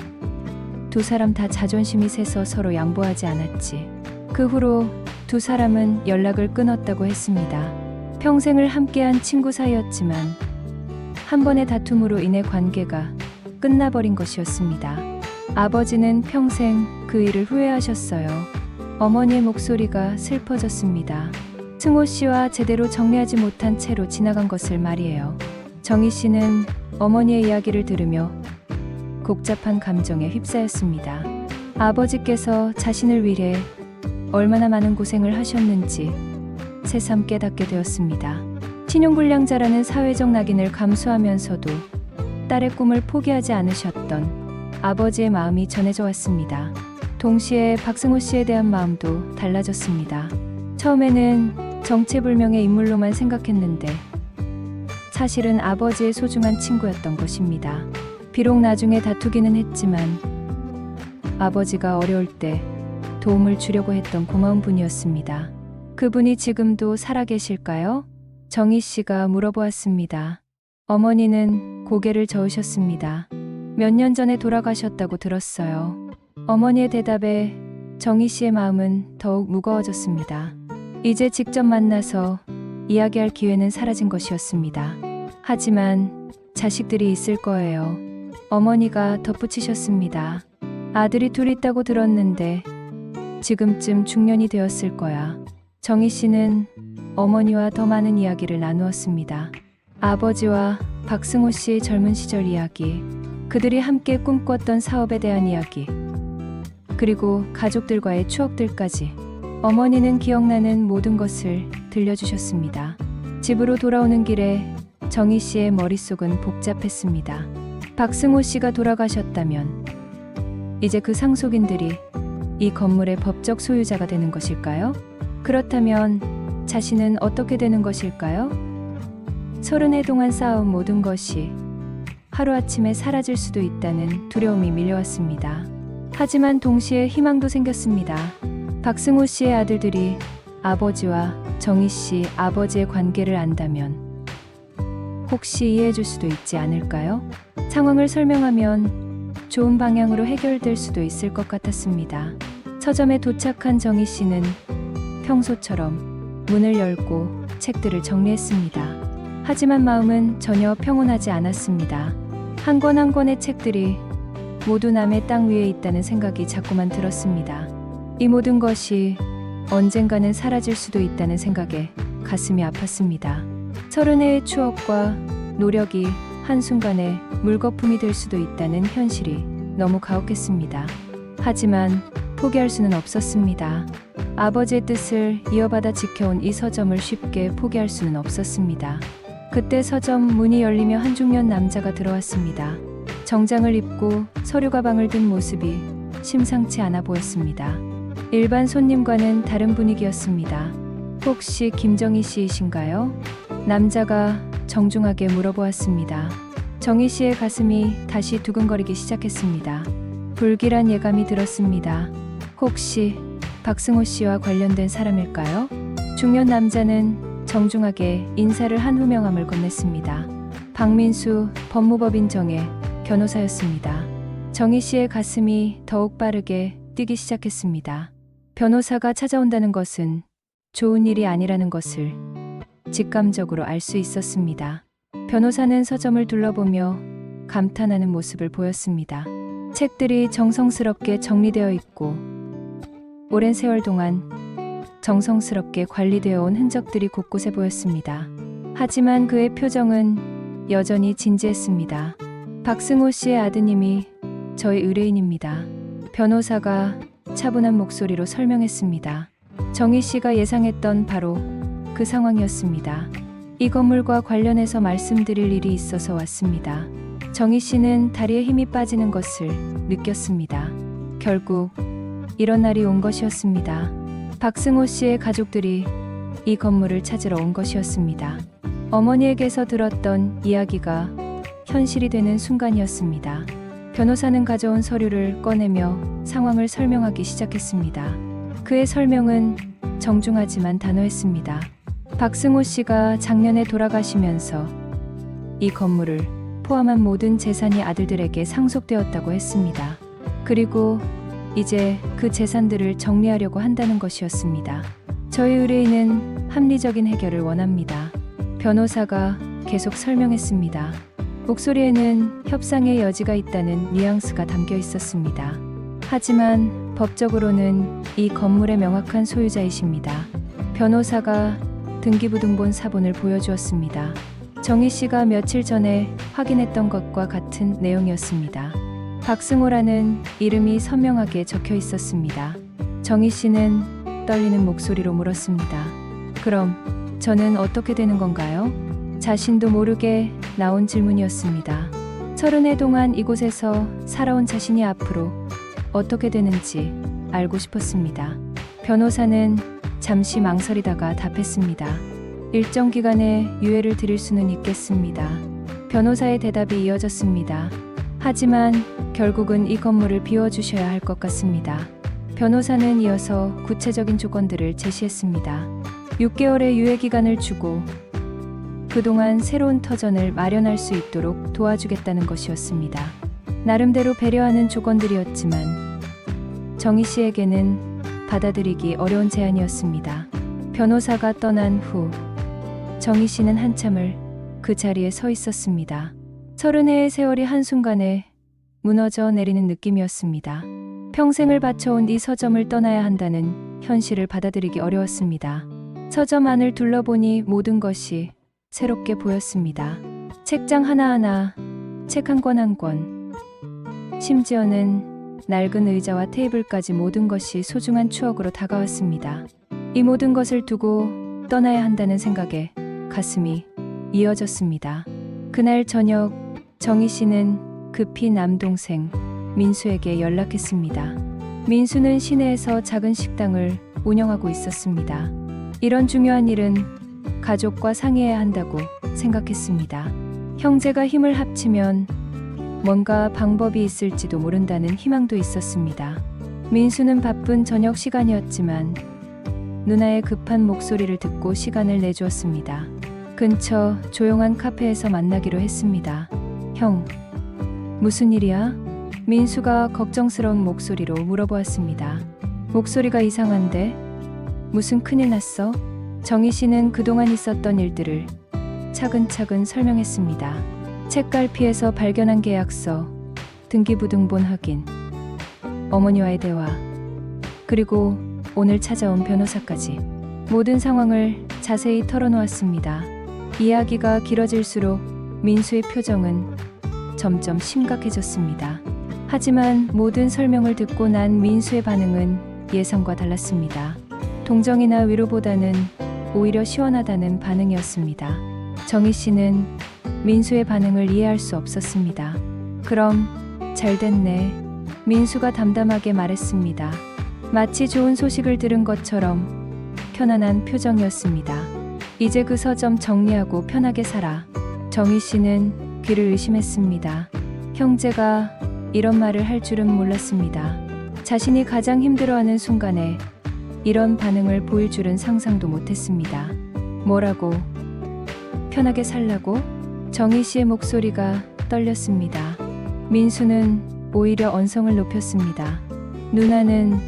두 사람 다 자존심이 세서 서로 양보하지 않았지. 그 후로 두 사람은 연락을 끊었다고 했습니다. 평생을 함께한 친구 사이였지만 한 번의 다툼으로 인해 관계가 끝나버린 것이었습니다. 아버지는 평생 그 일을 후회하셨어요. 어머니의 목소리가 슬퍼졌습니다. 승호 씨와 제대로 정리하지 못한 채로 지나간 것을 말이에요. 정희 씨는 어머니의 이야기를 들으며 복잡한 감정에 휩싸였습니다. 아버지께서 자신을 위해 얼마나 많은 고생을 하셨는지 새삼 깨닫게 되었습니다. 신용불량자라는 사회적 낙인을 감수하면서도 딸의 꿈을 포기하지 않으셨던 아버지의 마음이 전해져 왔습니다. 동시에 박승호 씨에 대한 마음도 달라졌습니다. 처음에는 정체불명의 인물로만 생각했는데 사실은 아버지의 소중한 친구였던 것입니다. 비록 나중에 다투기는 했지만 아버지가 어려울 때 도움을 주려고 했던 고마운 분이었습니다. 그분이 지금도 살아계실까요? 정희 씨가 물어보았습니다. 어머니는 고개를 저으셨습니다. 몇 년 전에 돌아가셨다고 들었어요. 어머니의 대답에 정희 씨의 마음은 더욱 무거워졌습니다. 이제 직접 만나서 이야기할 기회는 사라진 것이었습니다. 하지만 자식들이 있을 거예요. 어머니가 덧붙이셨습니다. 아들이 둘 있다고 들었는데 지금쯤 중년이 되었을 거야. 정희 씨는 어머니와 더 많은 이야기를 나누었습니다. 아버지와 박승호 씨의 젊은 시절 이야기, 그들이 함께 꿈꿨던 사업에 대한 이야기, 그리고 가족들과의 추억들까지 어머니는 기억나는 모든 것을 들려주셨습니다. 집으로 돌아오는 길에 정희 씨의 머릿속은 복잡했습니다. 박승호 씨가 돌아가셨다면 이제 그 상속인들이 이 건물의 법적 소유자가 되는 것일까요? 그렇다면 자신은 어떻게 되는 것일까요? 30해 동안 쌓아온 모든 것이 하루아침에 사라질 수도 있다는 두려움이 밀려왔습니다. 하지만 동시에 희망도 생겼습니다. 박승호 씨의 아들들이 아버지와 정희 씨 아버지의 관계를 안다면 혹시 이해해줄 수도 있지 않을까요? 상황을 설명하면 좋은 방향으로 해결될 수도 있을 것 같았습니다. 서점에 도착한 정희 씨는 평소처럼 문을 열고 책들을 정리했습니다. 하지만 마음은 전혀 평온하지 않았습니다. 한 권 한 권의 책들이 모두 남의 땅 위에 있다는 생각이 자꾸만 들었습니다. 이 모든 것이 언젠가는 사라질 수도 있다는 생각에 가슴이 아팠습니다. 30해의 추억과 노력이 한순간에 물거품이 될 수도 있다는 현실이 너무 가혹했습니다. 하지만 포기할 수는 없었습니다. 아버지의 뜻을 이어받아 지켜온 이 서점을 쉽게 포기할 수는 없었습니다. 그때 서점 문이 열리며 한 중년 남자가 들어왔습니다. 정장을 입고 서류 가방을 든 모습이 심상치 않아 보였습니다. 일반 손님과는 다른 분위기였습니다. 혹시 김정희 씨이신가요? 남자가 정중하게 물어보았습니다. 정희 씨의 가슴이 다시 두근거리기 시작했습니다. 불길한 예감이 들었습니다. 혹시 박승호 씨와 관련된 사람일까요? 중년 남자는 정중하게 인사를 한 후 명함을 건넸습니다. 박민수 법무법인 정의 변호사였습니다. 정희 씨의 가슴이 더욱 빠르게 뛰기 시작했습니다. 변호사가 찾아온다는 것은 좋은 일이 아니라는 것을 직감적으로 알 수 있었습니다. 변호사는 서점을 둘러보며 감탄하는 모습을 보였습니다. 책들이 정성스럽게 정리되어 있고 오랜 세월 동안 정성스럽게 관리되어 온 흔적들이 곳곳에 보였습니다. 하지만 그의 표정은 여전히 진지했습니다. 박승호 씨의 아드님이 저희 의뢰인입니다. 변호사가 차분한 목소리로 설명했습니다. 정희 씨가 예상했던 바로 그 상황이었습니다. 이 건물과 관련해서 말씀드릴 일이 있어서 왔습니다. 정희 씨는 다리에 힘이 빠지는 것을 느꼈습니다. 결국 이런 날이 온 것이었습니다. 박승호 씨의 가족들이 이 건물을 찾으러 온 것이었습니다. 어머니에게서 들었던 이야기가 현실이 되는 순간이었습니다. 변호사는 가져온 서류를 꺼내며 상황을 설명하기 시작했습니다. 그의 설명은 정중하지만 단호했습니다. 박승호 씨가 작년에 돌아가시면서 이 건물을 포함한 모든 재산이 아들들에게 상속되었다고 했습니다. 그리고 이제 그 재산들을 정리하려고 한다는 것이었습니다. 저희 의뢰인은 합리적인 해결을 원합니다. 변호사가 계속 설명했습니다. 목소리에는 협상의 여지가 있다는 뉘앙스가 담겨 있었습니다. 하지만 법적으로는 이 건물의 명확한 소유자이십니다. 변호사가 등기부등본 사본을 보여주었습니다. 정희 씨가 며칠 전에 확인했던 것과 같은 내용이었습니다. 박승호라는 이름이 선명하게 적혀 있었습니다. 정희 씨는 떨리는 목소리로 물었습니다. 그럼 저는 어떻게 되는 건가요? 자신도 모르게 나온 질문이었습니다. 30해 동안 이곳에서 살아온 자신이 앞으로 어떻게 되는지 알고 싶었습니다. 변호사는 잠시 망설이다가 답했습니다. 일정 기간의 유예를 드릴 수는 있겠습니다. 변호사의 대답이 이어졌습니다. 하지만 결국은 이 건물을 비워주셔야 할 것 같습니다. 변호사는 이어서 구체적인 조건들을 제시했습니다. 6개월의 유예 기간을 주고 그동안 새로운 터전을 마련할 수 있도록 도와주겠다는 것이었습니다. 나름대로 배려하는 조건들이었지만 정희 씨에게는 받아들이기 어려운 제안이었습니다. 변호사가 떠난 후 정희 씨는 한참을 그 자리에 서 있었습니다. 30해의 세월이 한순간에 무너져 내리는 느낌이었습니다. 평생을 바쳐온 이 서점을 떠나야 한다는 현실을 받아들이기 어려웠습니다. 서점 안을 둘러보니 모든 것이 새롭게 보였습니다. 책장 하나하나, 책 한 권 한 권, 심지어는 낡은 의자와 테이블까지 모든 것이 소중한 추억으로 다가왔습니다. 이 모든 것을 두고 떠나야 한다는 생각에 가슴이 이어졌습니다. 그날 저녁 정희 씨는 급히 남동생 민수에게 연락했습니다. 민수는 시내에서 작은 식당을 운영하고 있었습니다. 이런 중요한 일은 가족과 상의해야 한다고 생각했습니다. 형제가 힘을 합치면 뭔가 방법이 있을지도 모른다는 희망도 있었습니다. 민수는 바쁜 저녁 시간이었지만 누나의 급한 목소리를 듣고 시간을 내주었습니다. 근처 조용한 카페에서 만나기로 했습니다. 형, 무슨 일이야? 민수가 걱정스러운 목소리로 물어보았습니다. 목소리가 이상한데? 무슨 큰일 났어? 정희 씨는 그동안 있었던 일들을 차근차근 설명했습니다. 책갈피에서 발견한 계약서, 등기부등본 확인, 어머니와의 대화, 그리고 오늘 찾아온 변호사까지 모든 상황을 자세히 털어놓았습니다. 이야기가 길어질수록 민수의 표정은 점점 심각해졌습니다. 하지만 모든 설명을 듣고 난 민수의 반응은 예상과 달랐습니다. 동정이나 위로보다는 오히려 시원하다는 반응이었습니다. 정희 씨는 민수의 반응을 이해할 수 없었습니다. 그럼 잘 됐네. 민수가 담담하게 말했습니다. 마치 좋은 소식을 들은 것처럼 편안한 표정이었습니다. 이제 그 서점 정리하고 편하게 살아. 정희 씨는 귀를 의심했습니다. 형제가 이런 말을 할 줄은 몰랐습니다. 자신이 가장 힘들어하는 순간에 이런 반응을 보일 줄은 상상도 못했습니다. 뭐라고? 편하게 살라고? 정희 씨의 목소리가 떨렸습니다. 민수는 오히려 언성을 높였습니다. 누나는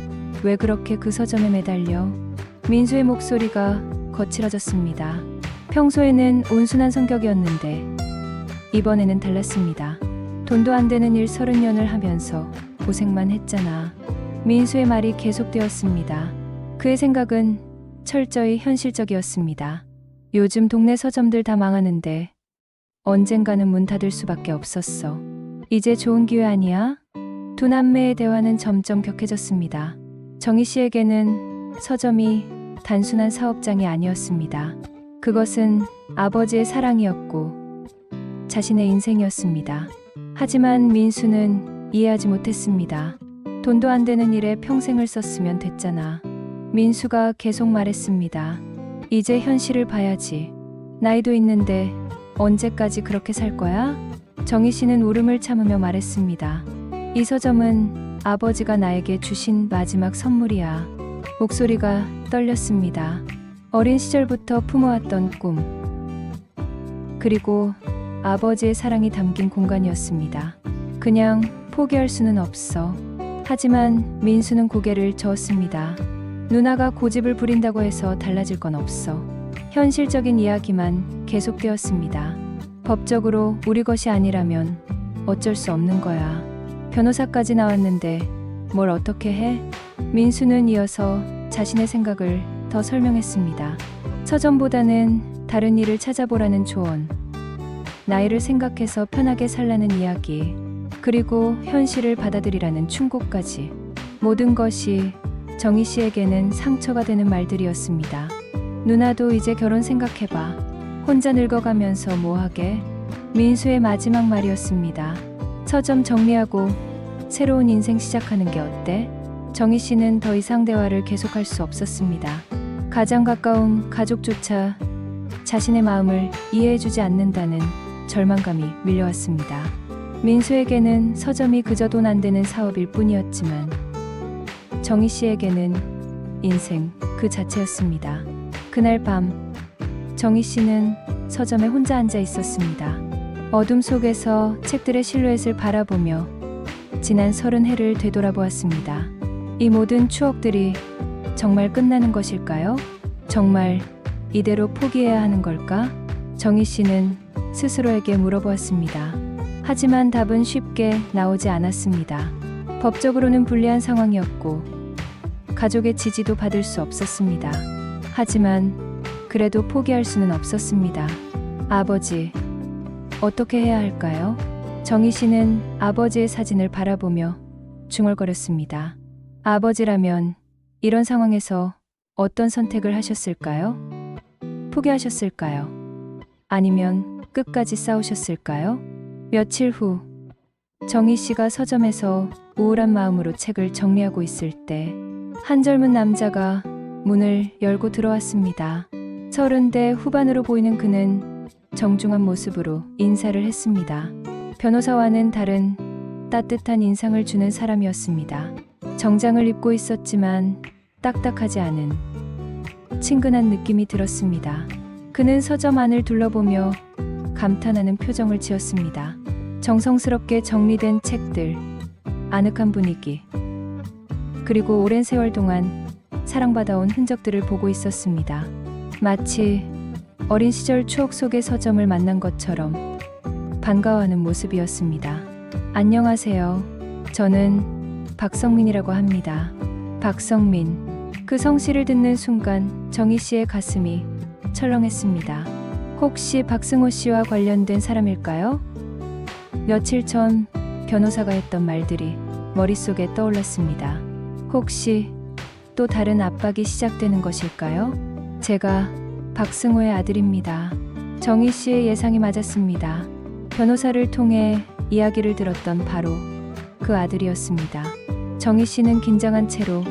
왜 그렇게 그 서점에 매달려? 민수의 목소리가 거칠어졌습니다. 평소에는 온순한 성격이었는데 이번에는 달랐습니다. 돈도 안 되는 일 30년을 하면서 고생만 했잖아. 민수의 말이 계속되었습니다. 그의 생각은 철저히 현실적이었습니다. 요즘 동네 서점들 다 망하는데 언젠가는 문 닫을 수밖에 없었어. 이제 좋은 기회 아니야? 두 남매의 대화는 점점 격해졌습니다. 정희 씨에게는 서점이 단순한 사업장이 아니었습니다. 그것은 아버지의 사랑이었고 자신의 인생이었습니다. 하지만 민수는 이해하지 못했습니다. 돈도 안 되는 일에 평생을 썼으면 됐잖아. 민수가 계속 말했습니다. 이제 현실을 봐야지. 나이도 있는데 언제까지 그렇게 살 거야? 정희 씨는 울음을 참으며 말했습니다. 이 서점은 아버지가 나에게 주신 마지막 선물이야. 목소리가 떨렸습니다. 어린 시절부터 품어왔던 꿈. 그리고 아버지의 사랑이 담긴 공간이었습니다. 그냥 포기할 수는 없어. 하지만 민수는 고개를 저었습니다. 누나가 고집을 부린다고 해서 달라질 건 없어. 현실적인 이야기만 계속되었습니다. 법적으로 우리 것이 아니라면 어쩔 수 없는 거야. 변호사까지 나왔는데 뭘 어떻게 해? 민수는 이어서 자신의 생각을 더 설명했습니다. 서점보다는 다른 일을 찾아보라는 조언. 나이를 생각해서 편하게 살라는 이야기. 그리고 현실을 받아들이라는 충고까지. 모든 것이 정희 씨에게는 상처가 되는 말들이었습니다. 누나도 이제 결혼 생각해봐. 혼자 늙어가면서 뭐하게? 민수의 마지막 말이었습니다. 서점 정리하고 새로운 인생 시작하는 게 어때? 정희 씨는 더 이상 대화를 계속할 수 없었습니다. 가장 가까운 가족조차 자신의 마음을 이해해주지 않는다는 절망감이 밀려왔습니다. 민수에게는 서점이 그저 돈 안 되는 사업일 뿐이었지만 정희 씨에게는 인생 그 자체였습니다. 그날 밤 정희 씨는 서점에 혼자 앉아 있었습니다. 어둠 속에서 책들의 실루엣을 바라보며 지난 30해를 되돌아보았습니다. 이 모든 추억들이 정말 끝나는 것일까요? 정말 이대로 포기해야 하는 걸까? 정희 씨는 스스로에게 물어보았습니다. 하지만 답은 쉽게 나오지 않았습니다. 법적으로는 불리한 상황이었고 가족의 지지도 받을 수 없었습니다. 하지만 그래도 포기할 수는 없었습니다. 아버지, 어떻게 해야 할까요? 정희 씨는 아버지의 사진을 바라보며 중얼거렸습니다. 아버지라면 이런 상황에서 어떤 선택을 하셨을까요? 포기하셨을까요? 아니면 끝까지 싸우셨을까요? 며칠 후 정희 씨가 서점에서 우울한 마음으로 책을 정리하고 있을 때 한 젊은 남자가 문을 열고 들어왔습니다. 30대 후반으로 보이는 그는 정중한 모습으로 인사를 했습니다. 변호사와는 다른 따뜻한 인상을 주는 사람이었습니다. 정장을 입고 있었지만 딱딱하지 않은 친근한 느낌이 들었습니다. 그는 서점 안을 둘러보며 감탄하는 표정을 지었습니다. 정성스럽게 정리된 책들, 아늑한 분위기, 그리고 오랜 세월 동안 사랑받아온 흔적들을 보고 있었습니다. 마치 어린 시절 추억 속의 서점을 만난 것처럼 반가워하는 모습이었습니다. 안녕하세요. 저는 박성민이라고 합니다. 박성민. 그 성씨를 듣는 순간 정희 씨의 가슴이 철렁했습니다. 혹시 박승호 씨와 관련된 사람일까요? 며칠 전 변호사가 했던 말들이 머릿속에 떠올랐습니다. 혹시 또 다른 압박이 시작되는 것일까요? 제가 박승호의 아들입니다. 정희 씨의 예상이 맞았습니다. 변호사를 통해 이야기를 들었던 바로 그 아들이었습니다. 정희 씨는 긴장한 채로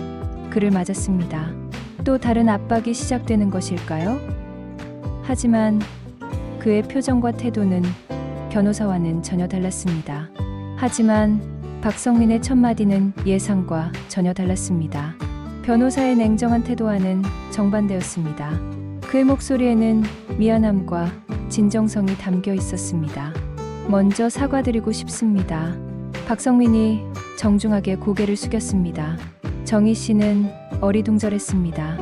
그를 맞았습니다. 또 다른 압박이 시작되는 것일까요? 하지만 그의 표정과 태도는 변호사와는 전혀 달랐습니다. 하지만 박성민의 첫 마디는 예상과 전혀 달랐습니다. 변호사의 냉정한 태도와는 정반대였습니다. 그의 목소리에는 미안함과 진정성이 담겨 있었습니다. 먼저 사과드리고 싶습니다. 박성민이 정중하게 고개를 숙였습니다. 정희 씨는 어리둥절했습니다.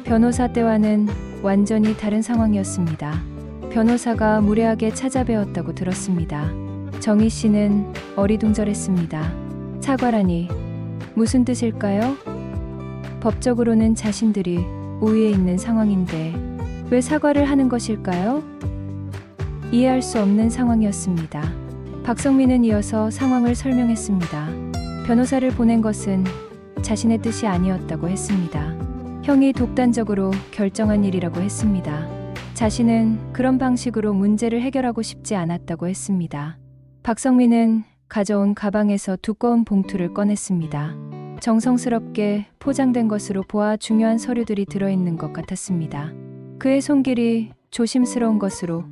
변호사 때와는 완전히 다른 상황이었습니다. 변호사가 무례하게 찾아뵈었다고 들었습니다. 정희 씨는 어리둥절했습니다. 사과라니 무슨 뜻일까요? 법적으로는 자신들이 우위에 있는 상황인데 왜 사과를 하는 것일까요? 이해할 수 없는 상황이었습니다. 박성민은 이어서 상황을 설명했습니다. 변호사를 보낸 것은 자신의 뜻이 아니었다고 했습니다. 형이 독단적으로 결정한 일이라고 했습니다. 자신은 그런 방식으로 문제를 해결하고 싶지 않았다고 했습니다. 박성민은 가져온 가방에서 두꺼운 봉투를 꺼냈습니다. 정성스럽게 포장된 것으로 보아 중요한 서류들이 들어있는 것 같았습니다. 그의 손길이 조심스러운 것으로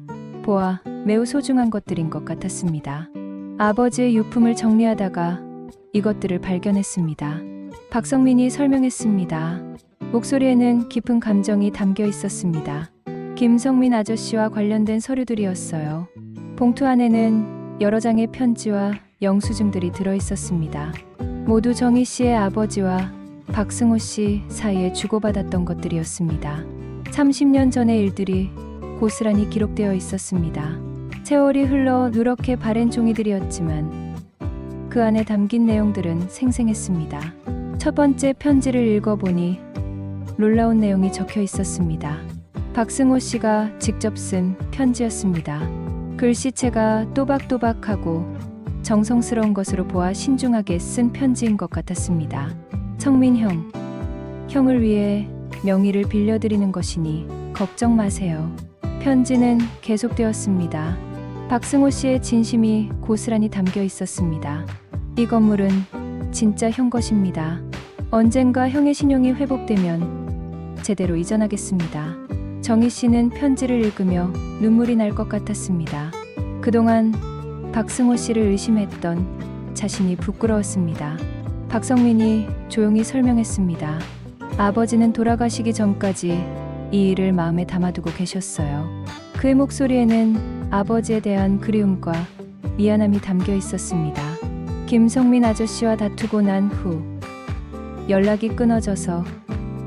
보아 매우 소중한 것들인 것 같았습니다. 아버지의 유품을 정리하다가 이것들을 발견했습니다. 박성민이 설명했습니다. 목소리에는 깊은 감정이 담겨 있었습니다. 김성민 아저씨와 관련된 서류들이었어요. 봉투 안에는 여러 장의 편지와 영수증들이 들어 있었습니다. 모두 정희 씨의 아버지와 박승호 씨 사이에 주고받았던 것들이었습니다. 30년 전의 일들이 고스란히 기록되어 있었습니다. 세월이 흘러 누렇게 바랜 종이들이었지만 그 안에 담긴 내용들은 생생했습니다. 첫 번째 편지를 읽어보니 놀라운 내용이 적혀 있었습니다. 박승호 씨가 직접 쓴 편지였습니다. 글씨체가 또박또박하고 정성스러운 것으로 보아 신중하게 쓴 편지인 것 같았습니다. 성민 형, 형을 위해 명의를 빌려드리는 것이니 걱정 마세요. 편지는 계속되었습니다. 박승호 씨의 진심이 고스란히 담겨 있었습니다. 이 건물은 진짜 형 것입니다. 언젠가 형의 신용이 회복되면 제대로 이전하겠습니다. 정희 씨는 편지를 읽으며 눈물이 날 것 같았습니다. 그동안 박승호 씨를 의심했던 자신이 부끄러웠습니다. 박성민이 조용히 설명했습니다. 아버지는 돌아가시기 전까지 이 일을 마음에 담아두고 계셨어요. 그의 목소리에는 아버지에 대한 그리움과 미안함이 담겨 있었습니다. 김성민 아저씨와 다투고 난 후 연락이 끊어져서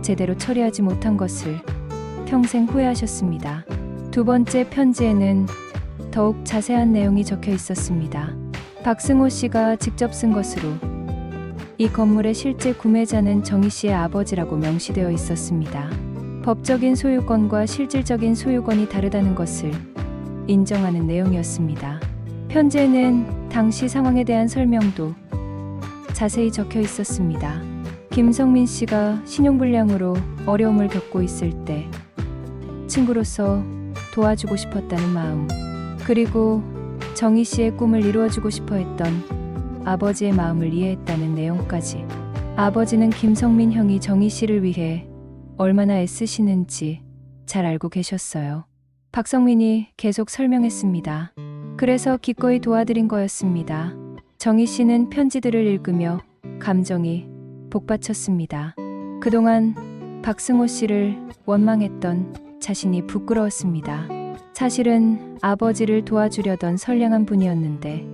제대로 처리하지 못한 것을 평생 후회하셨습니다. 두 번째 편지에는 더욱 자세한 내용이 적혀 있었습니다. 박승호 씨가 직접 쓴 것으로 이 건물의 실제 구매자는 정희 씨의 아버지라고 명시되어 있었습니다. 법적인 소유권과 실질적인 소유권이 다르다는 것을 인정하는 내용이었습니다. 편지에는 당시 상황에 대한 설명도 자세히 적혀 있었습니다. 김성민 씨가 신용불량으로 어려움을 겪고 있을 때 친구로서 도와주고 싶었다는 마음, 그리고 정희 씨의 꿈을 이루어주고 싶어 했던 아버지의 마음을 이해했다는 내용까지. 아버지는 김성민 형이 정희 씨를 위해 얼마나 애쓰시는지 잘 알고 계셨어요. 박성민이 계속 설명했습니다. 그래서 기꺼이 도와드린 거였습니다. 정희 씨는 편지들을 읽으며 감정이 복받쳤습니다. 그동안 박승호 씨를 원망했던 자신이 부끄러웠습니다. 사실은 아버지를 도와주려던 선량한 분이었는데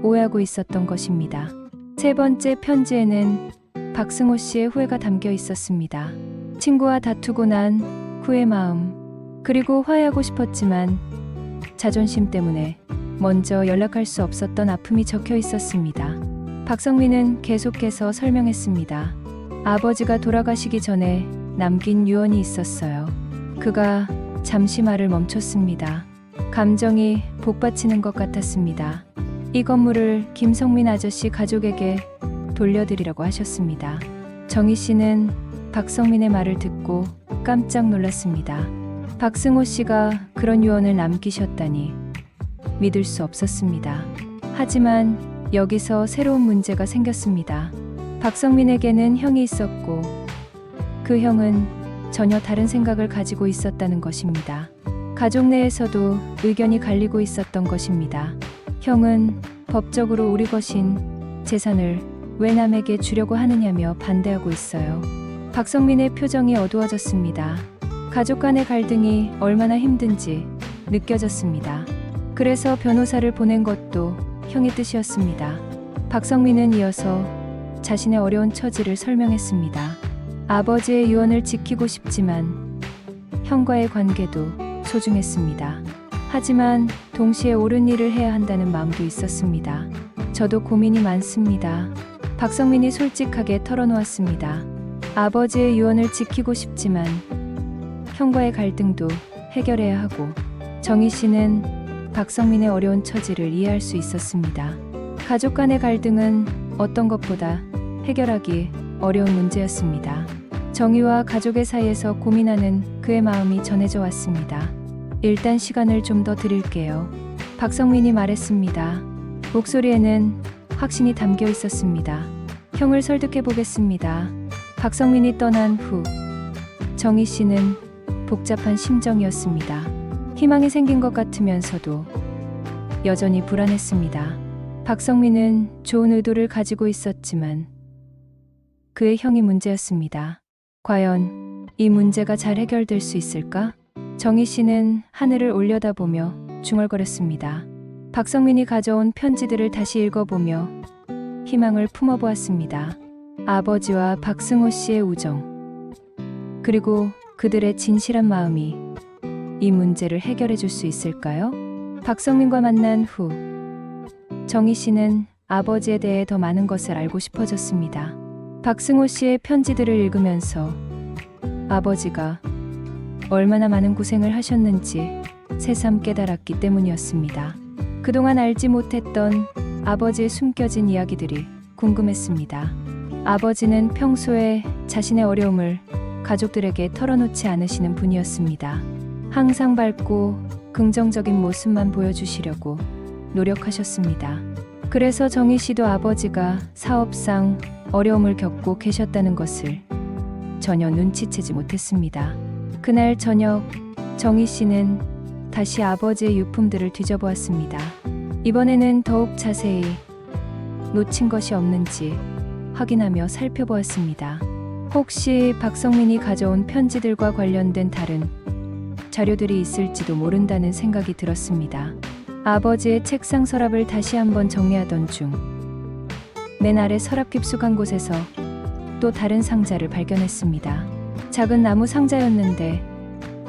오해하고 있었던 것입니다. 세 번째 편지에는 박승호 씨의 후회가 담겨 있었습니다. 친구와 다투고 난 후의 마음, 그리고 화해하고 싶었지만 자존심 때문에 먼저 연락할 수 없었던 아픔이 적혀 있었습니다. 박성민은 계속해서 설명했습니다. 아버지가 돌아가시기 전에 남긴 유언이 있었어요. 그가 잠시 말을 멈췄습니다. 감정이 복받치는 것 같았습니다. 이 건물을 김성민 아저씨 가족에게 돌려드리라고 하셨습니다. 정희 씨는 박성민의 말을 듣고 깜짝 놀랐습니다. 박승호 씨가 그런 유언을 남기셨다니 믿을 수 없었습니다. 하지만 여기서 새로운 문제가 생겼습니다. 박성민에게는 형이 있었고 그 형은 전혀 다른 생각을 가지고 있었다는 것입니다. 가족 내에서도 의견이 갈리고 있었던 것입니다. 형은 법적으로 우리 것인 재산을 왜 남에게 주려고 하느냐며 반대하고 있어요. 박성민의 표정이 어두워졌습니다. 가족 간의 갈등이 얼마나 힘든지 느껴졌습니다. 그래서 변호사를 보낸 것도 형의 뜻이었습니다. 박성민은 이어서 자신의 어려운 처지를 설명했습니다. 아버지의 유언을 지키고 싶지만 형과의 관계도 소중했습니다. 하지만 동시에 옳은 일을 해야 한다는 마음도 있었습니다. 저도 고민이 많습니다. 박성민이 솔직하게 털어놓았습니다. 아버지의 유언을 지키고 싶지만 형과의 갈등도 해결해야 하고 정희 씨는 박성민의 어려운 처지를 이해할 수 있었습니다. 가족 간의 갈등은 어떤 것보다 해결하기 어려운 문제였습니다. 정희와 가족의 사이에서 고민하는 그의 마음이 전해져 왔습니다. 일단 시간을 좀 더 드릴게요. 박성민이 말했습니다. 목소리에는 확신이 담겨 있었습니다. 형을 설득해 보겠습니다. 박성민이 떠난 후 정희 씨는 복잡한 심정이었습니다. 희망이 생긴 것 같으면서도 여전히 불안했습니다. 박성민은 좋은 의도를 가지고 있었지만 그의 형이 문제였습니다. 과연 이 문제가 잘 해결될 수 있을까? 정희 씨는 하늘을 올려다보며 중얼거렸습니다. 박성민이 가져온 편지들을 다시 읽어보며 희망을 품어보았습니다. 아버지와 박승호 씨의 우정, 그리고 그들의 진실한 마음이 이 문제를 해결해 줄 수 있을까요? 박성민과 만난 후 정희 씨는 아버지에 대해 더 많은 것을 알고 싶어졌습니다. 박승호 씨의 편지들을 읽으면서 아버지가 얼마나 많은 고생을 하셨는지 새삼 깨달았기 때문이었습니다. 그동안 알지 못했던 아버지의 숨겨진 이야기들이 궁금했습니다. 아버지는 평소에 자신의 어려움을 가족들에게 털어놓지 않으시는 분이었습니다. 항상 밝고 긍정적인 모습만 보여주시려고 노력하셨습니다. 그래서 정희 씨도 아버지가 사업상 어려움을 겪고 계셨다는 것을 전혀 눈치채지 못했습니다. 그날 저녁 정희 씨는 다시 아버지의 유품들을 뒤져보았습니다. 이번에는 더욱 자세히 놓친 것이 없는지 확인하며 살펴보았습니다. 혹시 박성민이 가져온 편지들과 관련된 다른 자료들이 있을지도 모른다는 생각이 들었습니다. 아버지의 책상 서랍을 다시 한번 정리하던 중 맨 아래 서랍 깊숙한 곳에서 또 다른 상자를 발견했습니다. 작은 나무 상자였는데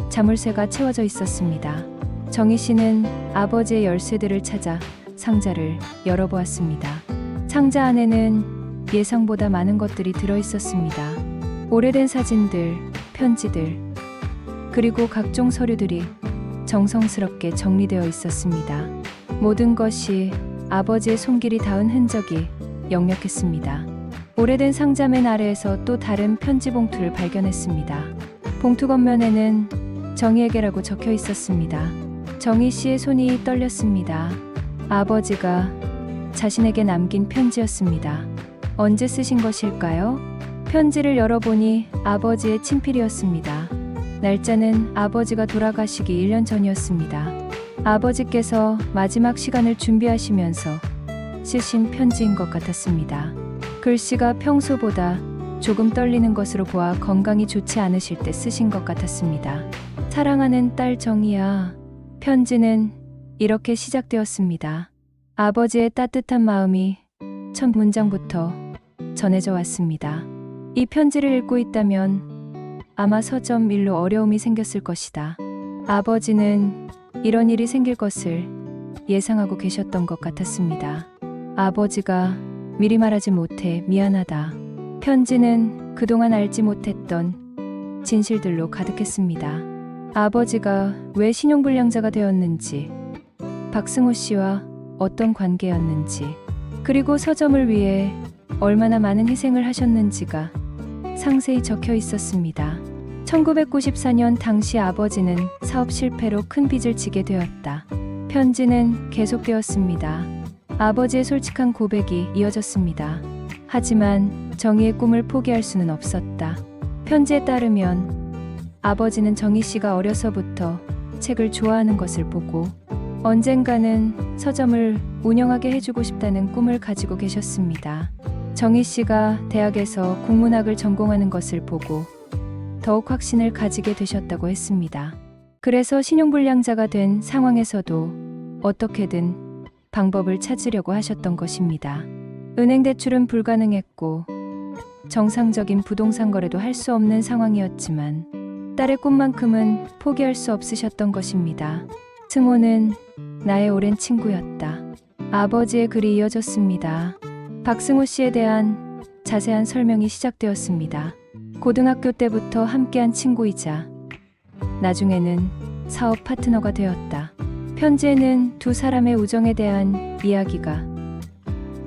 자물쇠가 채워져 있었습니다. 정희 씨는 아버지의 열쇠들을 찾아 상자를 열어보았습니다. 상자 안에는 예상보다 많은 것들이 들어있었습니다. 오래된 사진들, 편지들, 그리고 각종 서류들이 정성스럽게 정리되어 있었습니다. 모든 것이 아버지의 손길이 닿은 흔적이 역력했습니다. 오래된 상자 맨 아래에서 또 다른 편지 봉투를 발견했습니다. 봉투 겉면에는 정희에게라고 적혀 있었습니다. 정희 씨의 손이 떨렸습니다. 아버지가 자신에게 남긴 편지였습니다. 언제 쓰신 것일까요? 편지를 열어보니 아버지의 친필이었습니다. 날짜는 아버지가 돌아가시기 1년 전이었습니다. 아버지께서 마지막 시간을 준비하시면서 쓰신 편지인 것 같았습니다. 글씨가 평소보다 조금 떨리는 것으로 보아 건강이 좋지 않으실 때 쓰신 것 같았습니다. 사랑하는 딸 정희야. 편지는 이렇게 시작되었습니다. 아버지의 따뜻한 마음이 첫 문장부터 전해져 왔습니다. 이 편지를 읽고 있다면 아마 서점 일로 어려움이 생겼을 것이다. 아버지는 이런 일이 생길 것을 예상하고 계셨던 것 같았습니다. 아버지가 미리 말하지 못해 미안하다. 편지는 그동안 알지 못했던 진실들로 가득했습니다. 아버지가 왜 신용불량자가 되었는지, 박승호 씨와 어떤 관계였는지, 그리고 서점을 위해 얼마나 많은 희생을 하셨는지가 상세히 적혀 있었습니다. 1994년 당시 아버지는 사업 실패로 큰 빚을 지게 되었다. 편지는 계속되었습니다. 아버지의 솔직한 고백이 이어졌습니다. 하지만 정희의 꿈을 포기할 수는 없었다. 편지에 따르면 아버지는 정희 씨가 어려서부터 책을 좋아하는 것을 보고 언젠가는 서점을 운영하게 해주고 싶다는 꿈을 가지고 계셨습니다. 정희 씨가 대학에서 국문학을 전공하는 것을 보고 더욱 확신을 가지게 되셨다고 했습니다. 그래서 신용불량자가 된 상황에서도 어떻게든 방법을 찾으려고 하셨던 것입니다. 은행 대출은 불가능했고 정상적인 부동산 거래도 할 수 없는 상황이었지만 딸의 꿈만큼은 포기할 수 없으셨던 것입니다. 승호는 나의 오랜 친구였다. 아버지의 글이 이어졌습니다. 박승호 씨에 대한 자세한 설명이 시작되었습니다. 고등학교 때부터 함께한 친구이자 나중에는 사업 파트너가 되었다. 편지에는 두 사람의 우정에 대한 이야기가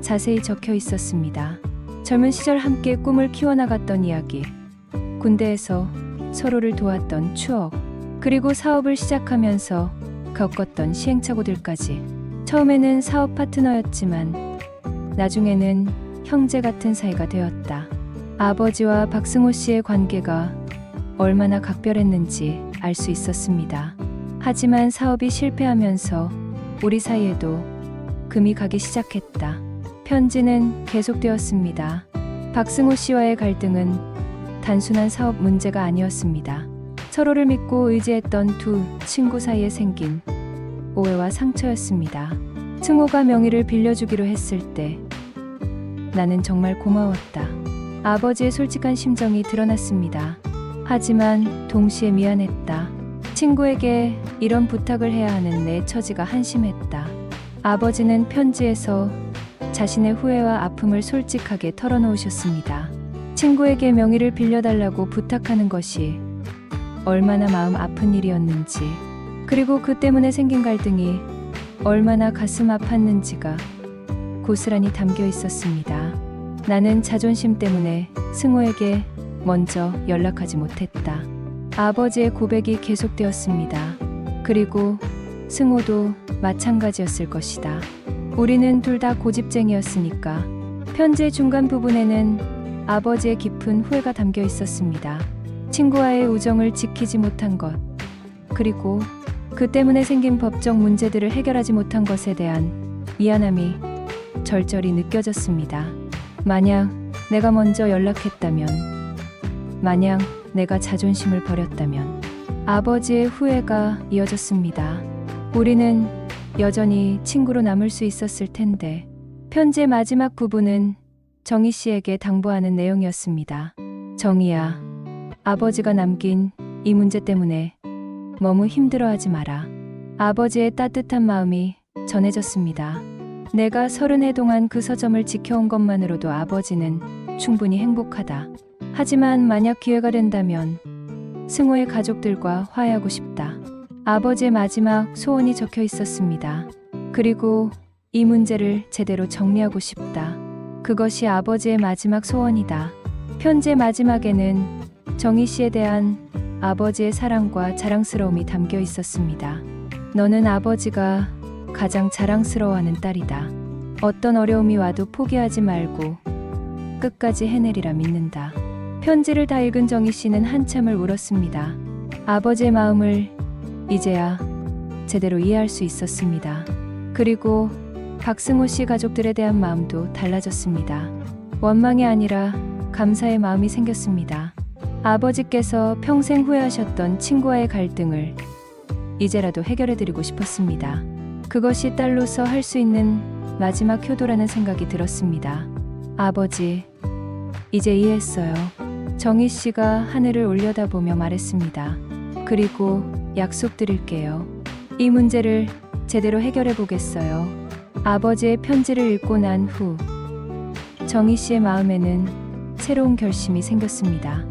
자세히 적혀 있었습니다. 젊은 시절 함께 꿈을 키워나갔던 이야기, 군대에서 서로를 도왔던 추억, 그리고 사업을 시작하면서 겪었던 시행착오들까지. 처음에는 사업 파트너였지만 나중에는 형제 같은 사이가 되었다. 아버지와 박승호 씨의 관계가 얼마나 각별했는지 알 수 있었습니다. 하지만 사업이 실패하면서 우리 사이에도 금이 가기 시작했다. 편지는 계속되었습니다. 박승호 씨와의 갈등은 단순한 사업 문제가 아니었습니다. 서로를 믿고 의지했던 두 친구 사이에 생긴 오해와 상처였습니다. 승호가 명의를 빌려주기로 했을 때 나는 정말 고마웠다. 아버지의 솔직한 심정이 드러났습니다. 하지만 동시에 미안했다. 친구에게 이런 부탁을 해야 하는 내 처지가 한심했다. 아버지는 편지에서 자신의 후회와 아픔을 솔직하게 털어놓으셨습니다. 친구에게 명의를 빌려달라고 부탁하는 것이 얼마나 마음 아픈 일이었는지, 그리고 그 때문에 생긴 갈등이 얼마나 가슴 아팠는지가 고스란히 담겨 있었습니다. 나는 자존심 때문에 승호에게 먼저 연락하지 못했다. 아버지의 고백이 계속되었습니다. 그리고 승호도 마찬가지였을 것이다. 우리는 둘 다 고집쟁이였으니까. 편지의 중간 부분에는 아버지의 깊은 후회가 담겨 있었습니다. 친구와의 우정을 지키지 못한 것, 그리고 그 때문에 생긴 법적 문제들을 해결하지 못한 것에 대한 미안함이 절절히 느껴졌습니다. 만약 내가 먼저 연락했다면, 만약 내가 자존심을 버렸다면. 아버지의 후회가 이어졌습니다. 우리는 여전히 친구로 남을 수 있었을 텐데. 편지의 마지막 부분은 정희 씨에게 당부하는 내용이었습니다. 정희야, 아버지가 남긴 이 문제 때문에 너무 힘들어하지 마라. 아버지의 따뜻한 마음이 전해졌습니다. 내가 30해 동안 그 서점을 지켜온 것만으로도 아버지는 충분히 행복하다. 하지만 만약 기회가 된다면 승호의 가족들과 화해하고 싶다. 아버지의 마지막 소원이 적혀 있었습니다. 그리고 이 문제를 제대로 정리하고 싶다. 그것이 아버지의 마지막 소원이다. 편지의 마지막에는 정희 씨에 대한 아버지의 사랑과 자랑스러움이 담겨 있었습니다. 너는 아버지가 가장 자랑스러워하는 딸이다. 어떤 어려움이 와도 포기하지 말고 끝까지 해내리라 믿는다. 편지를 다 읽은 정희 씨는 한참을 울었습니다. 아버지의 마음을 이제야 제대로 이해할 수 있었습니다. 그리고 박승호 씨 가족들에 대한 마음도 달라졌습니다. 원망이 아니라 감사의 마음이 생겼습니다. 아버지께서 평생 후회하셨던 친구와의 갈등을 이제라도 해결해드리고 싶었습니다. 그것이 딸로서 할 수 있는 마지막 효도라는 생각이 들었습니다. 아버지, 이제 이해했어요. 정희 씨가 하늘을 올려다보며 말했습니다. 그리고 약속드릴게요. 이 문제를 제대로 해결해 보겠어요. 아버지의 편지를 읽고 난 후 정희 씨의 마음에는 새로운 결심이 생겼습니다.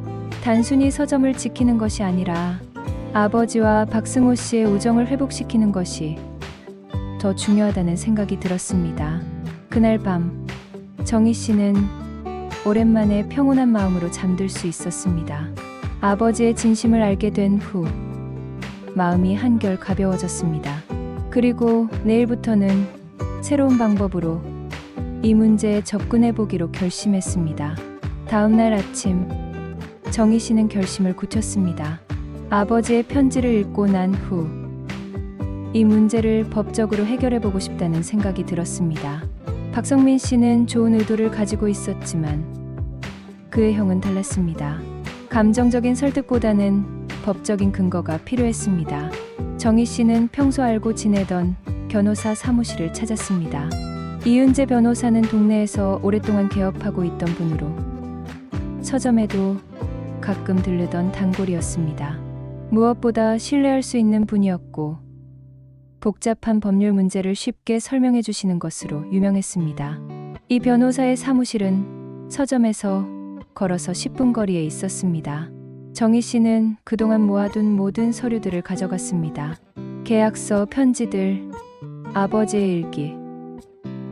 단순히 서점을 지키는 것이 아니라 아버지와 박승호 씨의 우정을 회복시키는 것이 더 중요하다는 생각이 들었습니다. 그날 밤 정희 씨는 오랜만에 평온한 마음으로 잠들 수 있었습니다. 아버지의 진심을 알게 된 후 마음이 한결 가벼워졌습니다. 그리고 내일부터는 새로운 방법으로 이 문제에 접근해 보기로 결심했습니다. 다음 날 아침 정희 씨는 결심을 굳혔습니다. 아버지의 편지를 읽고 난 후 이 문제를 법적으로 해결해 보고 싶다는 생각이 들었습니다. 박성민 씨는 좋은 의도를 가지고 있었지만 그의 형은 달랐습니다. 감정적인 설득보다는 법적인 근거가 필요했습니다. 정희 씨는 평소 알고 지내던 변호사 사무실을 찾았습니다. 이은재 변호사는 동네에서 오랫동안 개업하고 있던 분으로 서점에도 가끔 들르던 단골이었습니다. 무엇보다 신뢰할 수 있는 분이었고 복잡한 법률 문제를 쉽게 설명해 주시는 것으로 유명했습니다. 이 변호사의 사무실은 서점에서 걸어서 10분 거리에 있었습니다. 정희 씨는 그동안 모아둔 모든 서류들을 가져갔습니다. 계약서, 편지들, 아버지의 일기,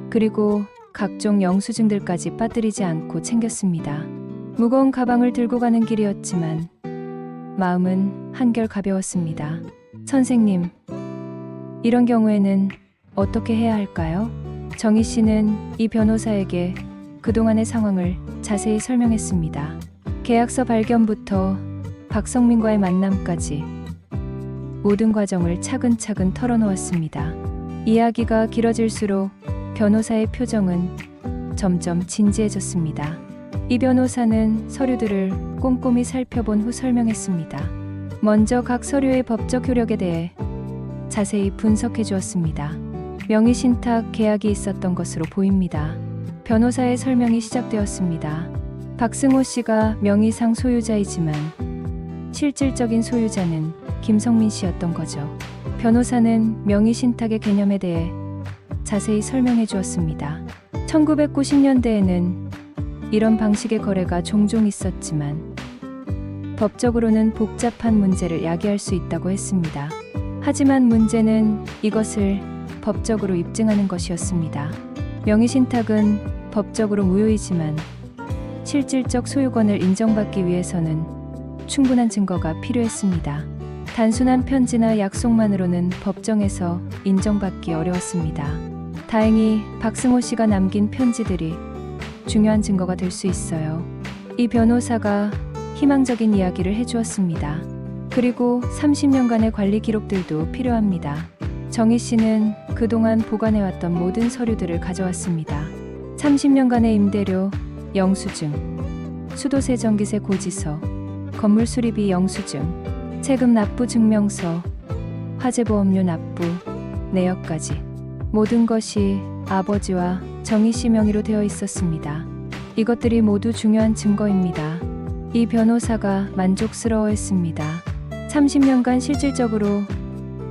그리고 각종 영수증들까지 빠뜨리지 않고 챙겼습니다. 무거운 가방을 들고 가는 길이었지만 마음은 한결 가벼웠습니다. 선생님, 이런 경우에는 어떻게 해야 할까요? 정희 씨는 이 변호사에게 그동안의 상황을 자세히 설명했습니다. 계약서 발견부터 박성민과의 만남까지 모든 과정을 차근차근 털어놓았습니다. 이야기가 길어질수록 변호사의 표정은 점점 진지해졌습니다. 이 변호사는 서류들을 꼼꼼히 살펴본 후 설명했습니다. 먼저 각 서류의 법적 효력에 대해 자세히 분석해 주었습니다. 명의신탁 계약이 있었던 것으로 보입니다. 변호사의 설명이 시작되었습니다. 박승호 씨가 명의상 소유자이지만 실질적인 소유자는 김성민 씨였던 거죠. 변호사는 명의신탁의 개념에 대해 자세히 설명해 주었습니다. 1990년대에는 이런 방식의 거래가 종종 있었지만 법적으로는 복잡한 문제를 야기할 수 있다고 했습니다. 하지만 문제는 이것을 법적으로 입증하는 것이었습니다. 명의신탁은 법적으로 무효이지만 실질적 소유권을 인정받기 위해서는 충분한 증거가 필요했습니다. 단순한 편지나 약속만으로는 법정에서 인정받기 어려웠습니다. 다행히 박승호 씨가 남긴 편지들이 중요한 증거가 될 수 있어요. 이 변호사가 희망적인 이야기를 해주었습니다. 그리고 30년간의 관리 기록들도 필요합니다. 정희 씨는 그동안 보관해왔던 모든 서류들을 가져왔습니다. 30년간의 임대료, 영수증, 수도세 전기세 고지서, 건물 수리비 영수증, 세금 납부 증명서, 화재보험료 납부, 내역까지 모든 것이 아버지와 정희 씨 명의로 되어 있었습니다. 이것들이 모두 중요한 증거입니다. 이 변호사가 만족스러워했습니다. 30년간 실질적으로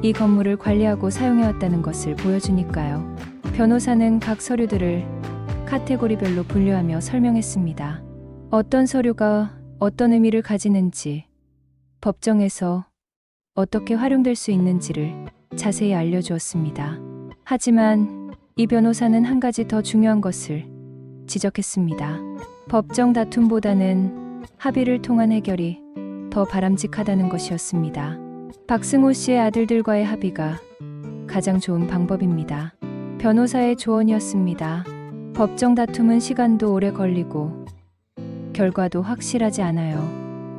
이 건물을 관리하고 사용해왔다는 것을 보여주니까요. 변호사는 각 서류들을 카테고리별로 분류하며 설명했습니다. 어떤 서류가 어떤 의미를 가지는지, 법정에서 어떻게 활용될 수 있는지를 자세히 알려주었습니다. 하지만 이 변호사는 한 가지 더 중요한 것을 지적했습니다. 법정 다툼보다는 합의를 통한 해결이 더 바람직하다는 것이었습니다. 박승호 씨의 아들들과의 합의가 가장 좋은 방법입니다. 변호사의 조언이었습니다. 법정 다툼은 시간도 오래 걸리고 결과도 확실하지 않아요.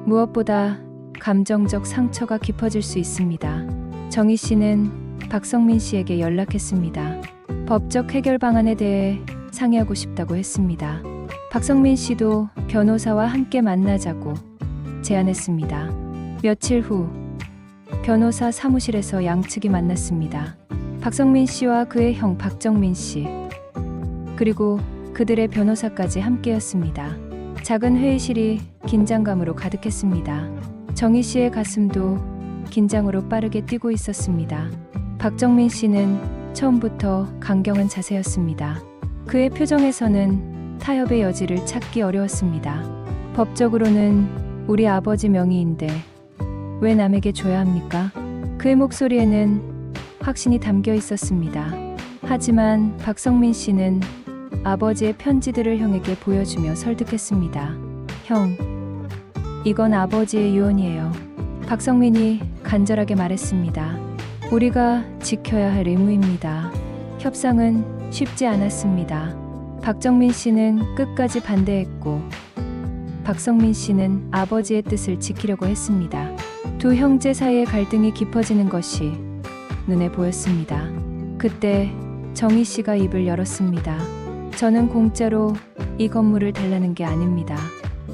무엇보다 감정적 상처가 깊어질 수 있습니다. 정희 씨는 박성민 씨에게 연락했습니다. 법적 해결 방안에 대해 상의하고 싶다고 했습니다. 박성민 씨도 변호사와 함께 만나자고 제안했습니다. 며칠 후 변호사 사무실에서 양측이 만났습니다. 박성민 씨와 그의 형 박정민 씨, 그리고 그들의 변호사까지 함께였습니다. 작은 회의실이 긴장감으로 가득했습니다. 정희 씨의 가슴도 긴장으로 빠르게 뛰고 있었습니다. 박정민 씨는 처음부터 강경한 자세였습니다. 그의 표정에서는 타협의 여지를 찾기 어려웠습니다. 법적으로는 우리 아버지 명의인데 왜 남에게 줘야 합니까? 그의 목소리에는 확신이 담겨 있었습니다. 하지만 박성민 씨는 아버지의 편지들을 형에게 보여주며 설득했습니다. 형, 이건 아버지의 유언이에요. 박성민이 간절하게 말했습니다. 우리가 지켜야 할 의무입니다. 협상은 쉽지 않았습니다. 박정민 씨는 끝까지 반대했고 박성민 씨는 아버지의 뜻을 지키려고 했습니다. 두 형제 사이의 갈등이 깊어지는 것이 눈에 보였습니다. 그때 정희 씨가 입을 열었습니다. 저는 공짜로 이 건물을 달라는 게 아닙니다.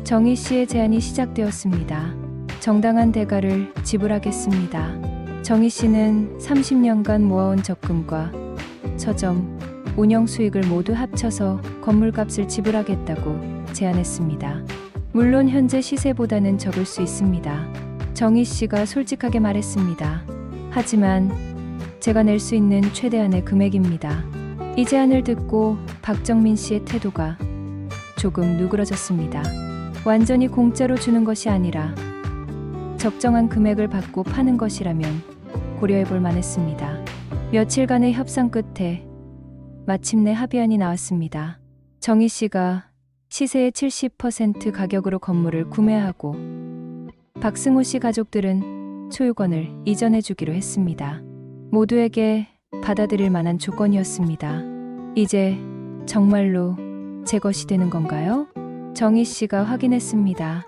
정희 씨의 제안이 시작되었습니다. 정당한 대가를 지불하겠습니다. 정희 씨는 30년간 모아온 적금과 서점, 운영 수익을 모두 합쳐서 건물값을 지불하겠다고 제안했습니다. 물론 현재 시세보다는 적을 수 있습니다. 정희 씨가 솔직하게 말했습니다. 하지만 제가 낼 수 있는 최대한의 금액입니다. 이 제안을 듣고 박정민 씨의 태도가 조금 누그러졌습니다. 완전히 공짜로 주는 것이 아니라 적정한 금액을 받고 파는 것이라면 고려해 볼 만했습니다. 며칠간의 협상 끝에 마침내 합의안이 나왔습니다. 정희 씨가 시세의 70% 가격으로 건물을 구매하고 박승호 씨 가족들은 소유권을 이전해 주기로 했습니다. 모두에게 받아들일 만한 조건이었습니다. 이제 정말로 제 것이 되는 건가요? 정희 씨가 확인했습니다.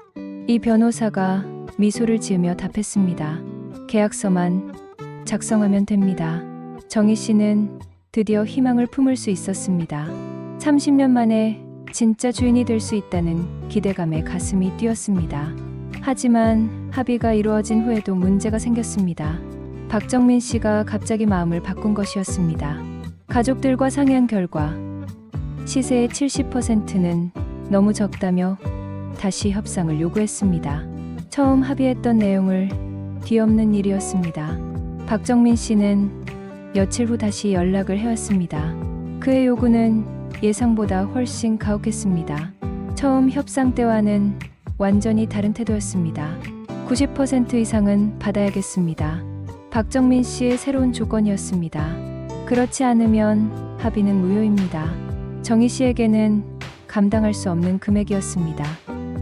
이 변호사가 미소를 지으며 답했습니다. 계약서만 작성하면 됩니다. 정희 씨는 드디어 희망을 품을 수 있었습니다. 30년 만에 진짜 주인이 될 수 있다는 기대감에 가슴이 뛰었습니다. 하지만 합의가 이루어진 후에도 문제가 생겼습니다. 박정민 씨가 갑자기 마음을 바꾼 것이었습니다. 가족들과 상의한 결과 시세의 70%는 너무 적다며 다시 협상을 요구했습니다. 처음 합의했던 내용을 뒤엎는 일이었습니다. 박정민 씨는 며칠 후 다시 연락을 해왔습니다. 그의 요구는 예상보다 훨씬 가혹했습니다. 처음 협상 때와는 완전히 다른 태도였습니다. 90% 이상은 받아야겠습니다. 박정민 씨의 새로운 조건이었습니다. 그렇지 않으면 합의는 무효입니다. 정희 씨에게는 감당할 수 없는 금액이었습니다.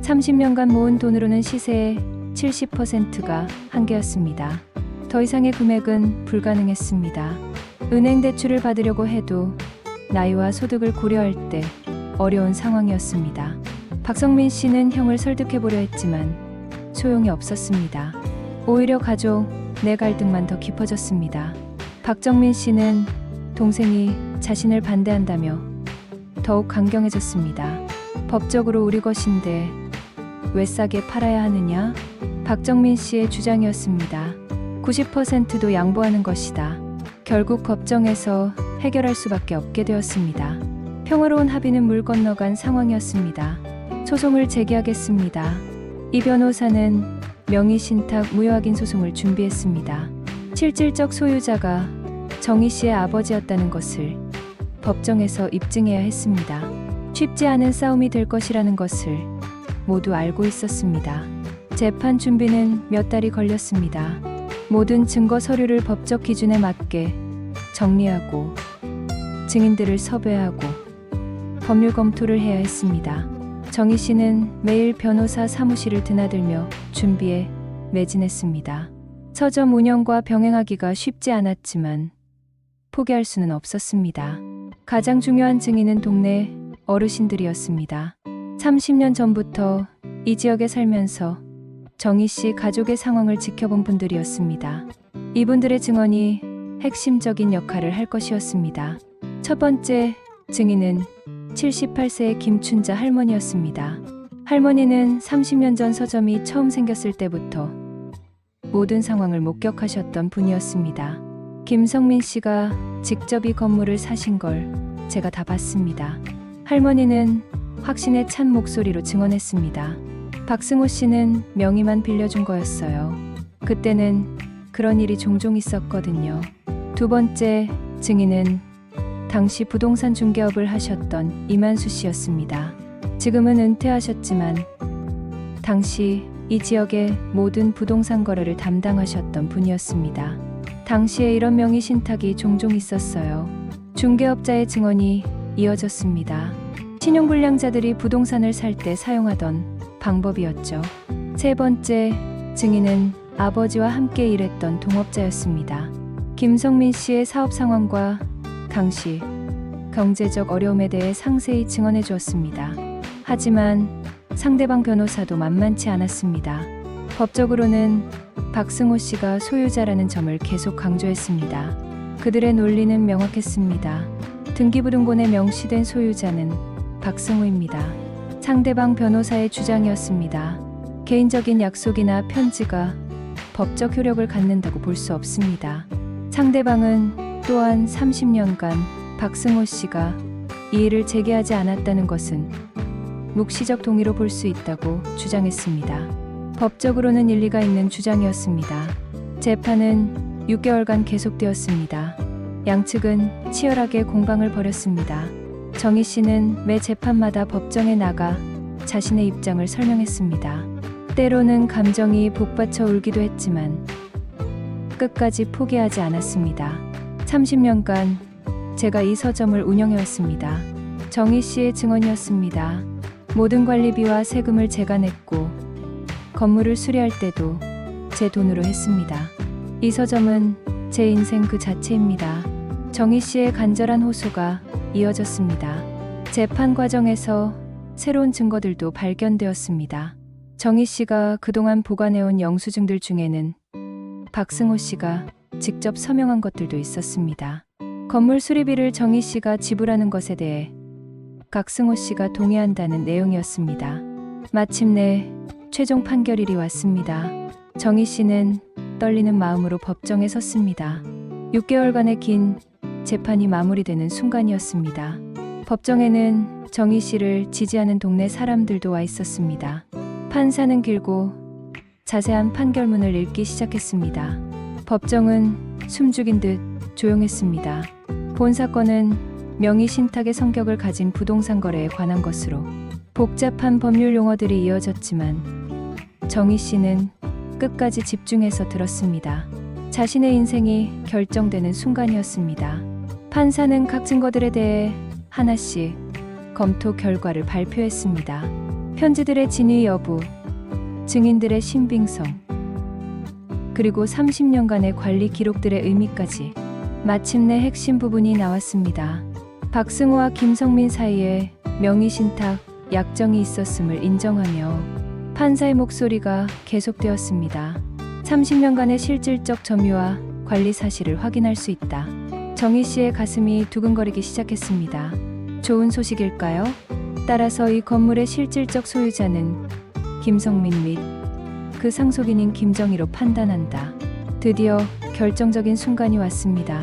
30년간 모은 돈으로는 시세의 70%가 한계였습니다. 더 이상의 금액은 불가능했습니다. 은행 대출을 받으려고 해도 나이와 소득을 고려할 때 어려운 상황이었습니다. 박성민 씨는 형을 설득해보려 했지만 소용이 없었습니다. 오히려 가족 내 갈등만 더 깊어졌습니다. 박정민 씨는 동생이 자신을 반대한다며 더욱 강경해졌습니다. 법적으로 우리 것인데 왜 싸게 팔아야 하느냐? 박정민 씨의 주장이었습니다. 90%도 양보하는 것이다. 결국 법정에서 해결할 수밖에 없게 되었습니다. 평화로운 합의는 물 건너간 상황이었습니다. 소송을 제기하겠습니다. 이 변호사는 명의신탁 무효확인 소송을 준비했습니다. 실질적 소유자가 정희 씨의 아버지였다는 것을 법정에서 입증해야 했습니다. 쉽지 않은 싸움이 될 것이라는 것을 모두 알고 있었습니다. 재판 준비는 몇 달이 걸렸습니다. 모든 증거 서류를 법적 기준에 맞게 정리하고 증인들을 섭외하고 법률 검토를 해야 했습니다. 정희 씨는 매일 변호사 사무실을 드나들며 준비에 매진했습니다. 서점 운영과 병행하기가 쉽지 않았지만 포기할 수는 없었습니다. 가장 중요한 증인은 동네 어르신들이었습니다. 30년 전부터 이 지역에 살면서 정희 씨 가족의 상황을 지켜본 분들이었습니다. 이분들의 증언이 핵심적인 역할을 할 것이었습니다. 첫 번째 증인은 78세의 김춘자 할머니였습니다. 할머니는 30년 전 서점이 처음 생겼을 때부터 모든 상황을 목격하셨던 분이었습니다. 김성민 씨가 직접 이 건물을 사신 걸 제가 다 봤습니다. 할머니는 확신에 찬 목소리로 증언했습니다. 박승호 씨는 명의만 빌려준 거였어요. 그때는 그런 일이 종종 있었거든요. 두 번째 증인은 당시 부동산 중개업을 하셨던 이만수 씨였습니다. 지금은 은퇴하셨지만 당시 이 지역의 모든 부동산 거래를 담당하셨던 분이었습니다. 당시에 이런 명의 신탁이 종종 있었어요. 중개업자의 증언이 이어졌습니다. 신용불량자들이 부동산을 살 때 사용하던 방법이었죠. 세 번째 증인은 아버지와 함께 일했던 동업자였습니다. 김성민 씨의 사업 상황과 당시 경제적 어려움에 대해 상세히 증언해 주었습니다. 하지만 상대방 변호사도 만만치 않았습니다. 법적으로는 박승호 씨가 소유자라는 점을 계속 강조했습니다. 그들의 논리는 명확했습니다. 등기부등본에 명시된 소유자는 박승호입니다. 상대방 변호사의 주장이었습니다. 개인적인 약속이나 편지가 법적 효력을 갖는다고 볼 수 없습니다. 상대방은 또한 30년간 박승호 씨가 이의를 제기하지 않았다는 것은 묵시적 동의로 볼 수 있다고 주장했습니다. 법적으로는 일리가 있는 주장이었습니다. 재판은 6개월간 계속되었습니다. 양측은 치열하게 공방을 벌였습니다. 정희 씨는 매 재판마다 법정에 나가 자신의 입장을 설명했습니다. 때로는 감정이 복받쳐 울기도 했지만 끝까지 포기하지 않았습니다. 30년간 제가 이 서점을 운영해왔습니다. 정희 씨의 증언이었습니다. 모든 관리비와 세금을 제가 냈고 건물을 수리할 때도 제 돈으로 했습니다. 이 서점은 제 인생 그 자체입니다. 정희 씨의 간절한 호소가 이어졌습니다. 재판 과정에서 새로운 증거들도 발견되었습니다. 정희 씨가 그동안 보관해온 영수증들 중에는 박승호 씨가 직접 서명한 것들도 있었습니다. 건물 수리비를 정희 씨가 지불하는 것에 대해 박승호 씨가 동의한다는 내용이었습니다. 마침내 최종 판결일이 왔습니다. 정희 씨는 떨리는 마음으로 법정에 섰습니다. 6개월간의 긴 재판이 마무리되는 순간이었습니다. 법정에는 정희 씨를 지지하는 동네 사람들도 와 있었습니다. 판사는 길고 자세한 판결문을 읽기 시작했습니다. 법정은 숨죽인 듯 조용했습니다. 본 사건은 명의 신탁의 성격을 가진 부동산 거래에 관한 것으로 복잡한 법률 용어들이 이어졌지만 정희 씨는 끝까지 집중해서 들었습니다. 자신의 인생이 결정되는 순간이었습니다. 판사는 각 증거들에 대해 하나씩 검토 결과를 발표했습니다. 편지들의 진위 여부, 증인들의 신빙성, 그리고 30년간의 관리 기록들의 의미까지 마침내 핵심 부분이 나왔습니다. 박승호와 김성민 사이에 명의신탁 약정이 있었음을 인정하며 판사의 목소리가 계속되었습니다. 30년간의 실질적 점유와 관리 사실을 확인할 수 있다. 정희 씨의 가슴이 두근거리기 시작했습니다. 좋은 소식일까요? 따라서 이 건물의 실질적 소유자는 김성민 및 그 상속인인 김정희로 판단한다. 드디어 결정적인 순간이 왔습니다.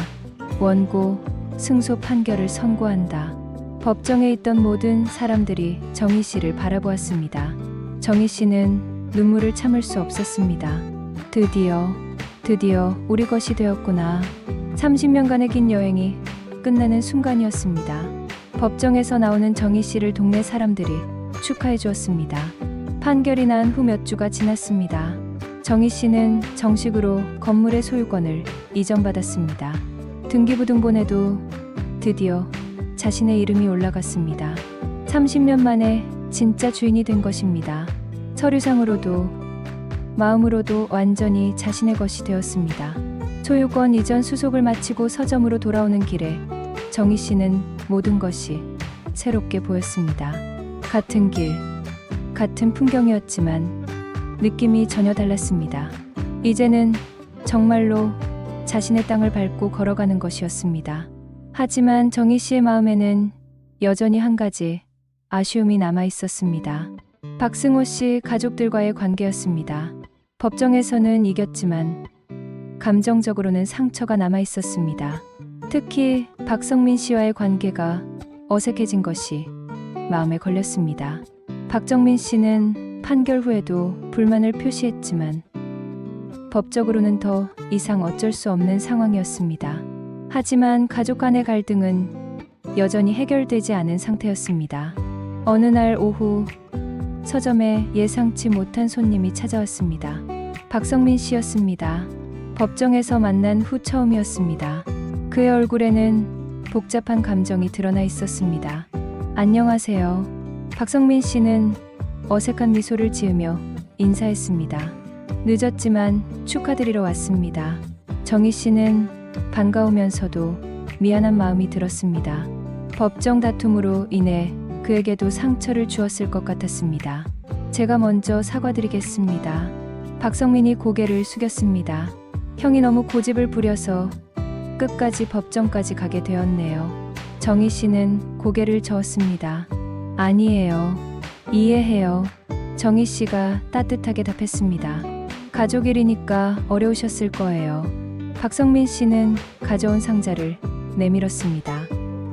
원고, 승소 판결을 선고한다. 법정에 있던 모든 사람들이 정희 씨를 바라보았습니다. 정희 씨는 눈물을 참을 수 없었습니다. 드디어 우리 것이 되었구나. 30년간의 긴 여행이 끝나는 순간이었습니다. 법정에서 나오는 정희 씨를 동네 사람들이 축하해 주었습니다. 판결이 난 후 몇 주가 지났습니다. 정희 씨는 정식으로 건물의 소유권을 이전받았습니다. 등기부등본에도 드디어 자신의 이름이 올라갔습니다. 30년 만에 진짜 주인이 된 것입니다. 서류상으로도 마음으로도 완전히 자신의 것이 되었습니다. 소유권 이전 수속을 마치고 서점으로 돌아오는 길에 정희 씨는 모든 것이 새롭게 보였습니다. 같은 길, 같은 풍경이었지만 느낌이 전혀 달랐습니다. 이제는 정말로 자신의 땅을 밟고 걸어가는 것이었습니다. 하지만 정희 씨의 마음에는 여전히 한 가지 아쉬움이 남아 있었습니다. 박승호 씨 가족들과의 관계였습니다. 법정에서는 이겼지만 감정적으로는 상처가 남아 있었습니다. 특히 박성민 씨와의 관계가 어색해진 것이 마음에 걸렸습니다. 박정민 씨는 판결 후에도 불만을 표시했지만 법적으로는 더 이상 어쩔 수 없는 상황이었습니다. 하지만 가족 간의 갈등은 여전히 해결되지 않은 상태였습니다. 어느 날 오후 서점에 예상치 못한 손님이 찾아왔습니다. 박성민 씨였습니다. 법정에서 만난 후 처음이었습니다. 그의 얼굴에는 복잡한 감정이 드러나 있었습니다. 안녕하세요. 박성민 씨는 어색한 미소를 지으며 인사했습니다. 늦었지만 축하드리러 왔습니다. 정희 씨는 반가우면서도 미안한 마음이 들었습니다. 법정 다툼으로 인해 그에게도 상처를 주었을 것 같았습니다. 제가 먼저 사과드리겠습니다. 박성민이 고개를 숙였습니다. 형이 너무 고집을 부려서 끝까지 법정까지 가게 되었네요. 정희 씨는 고개를 저었습니다. 아니에요. 이해해요. 정희 씨가 따뜻하게 답했습니다. 가족 일이니까 어려우셨을 거예요. 박성민 씨는 가져온 상자를 내밀었습니다.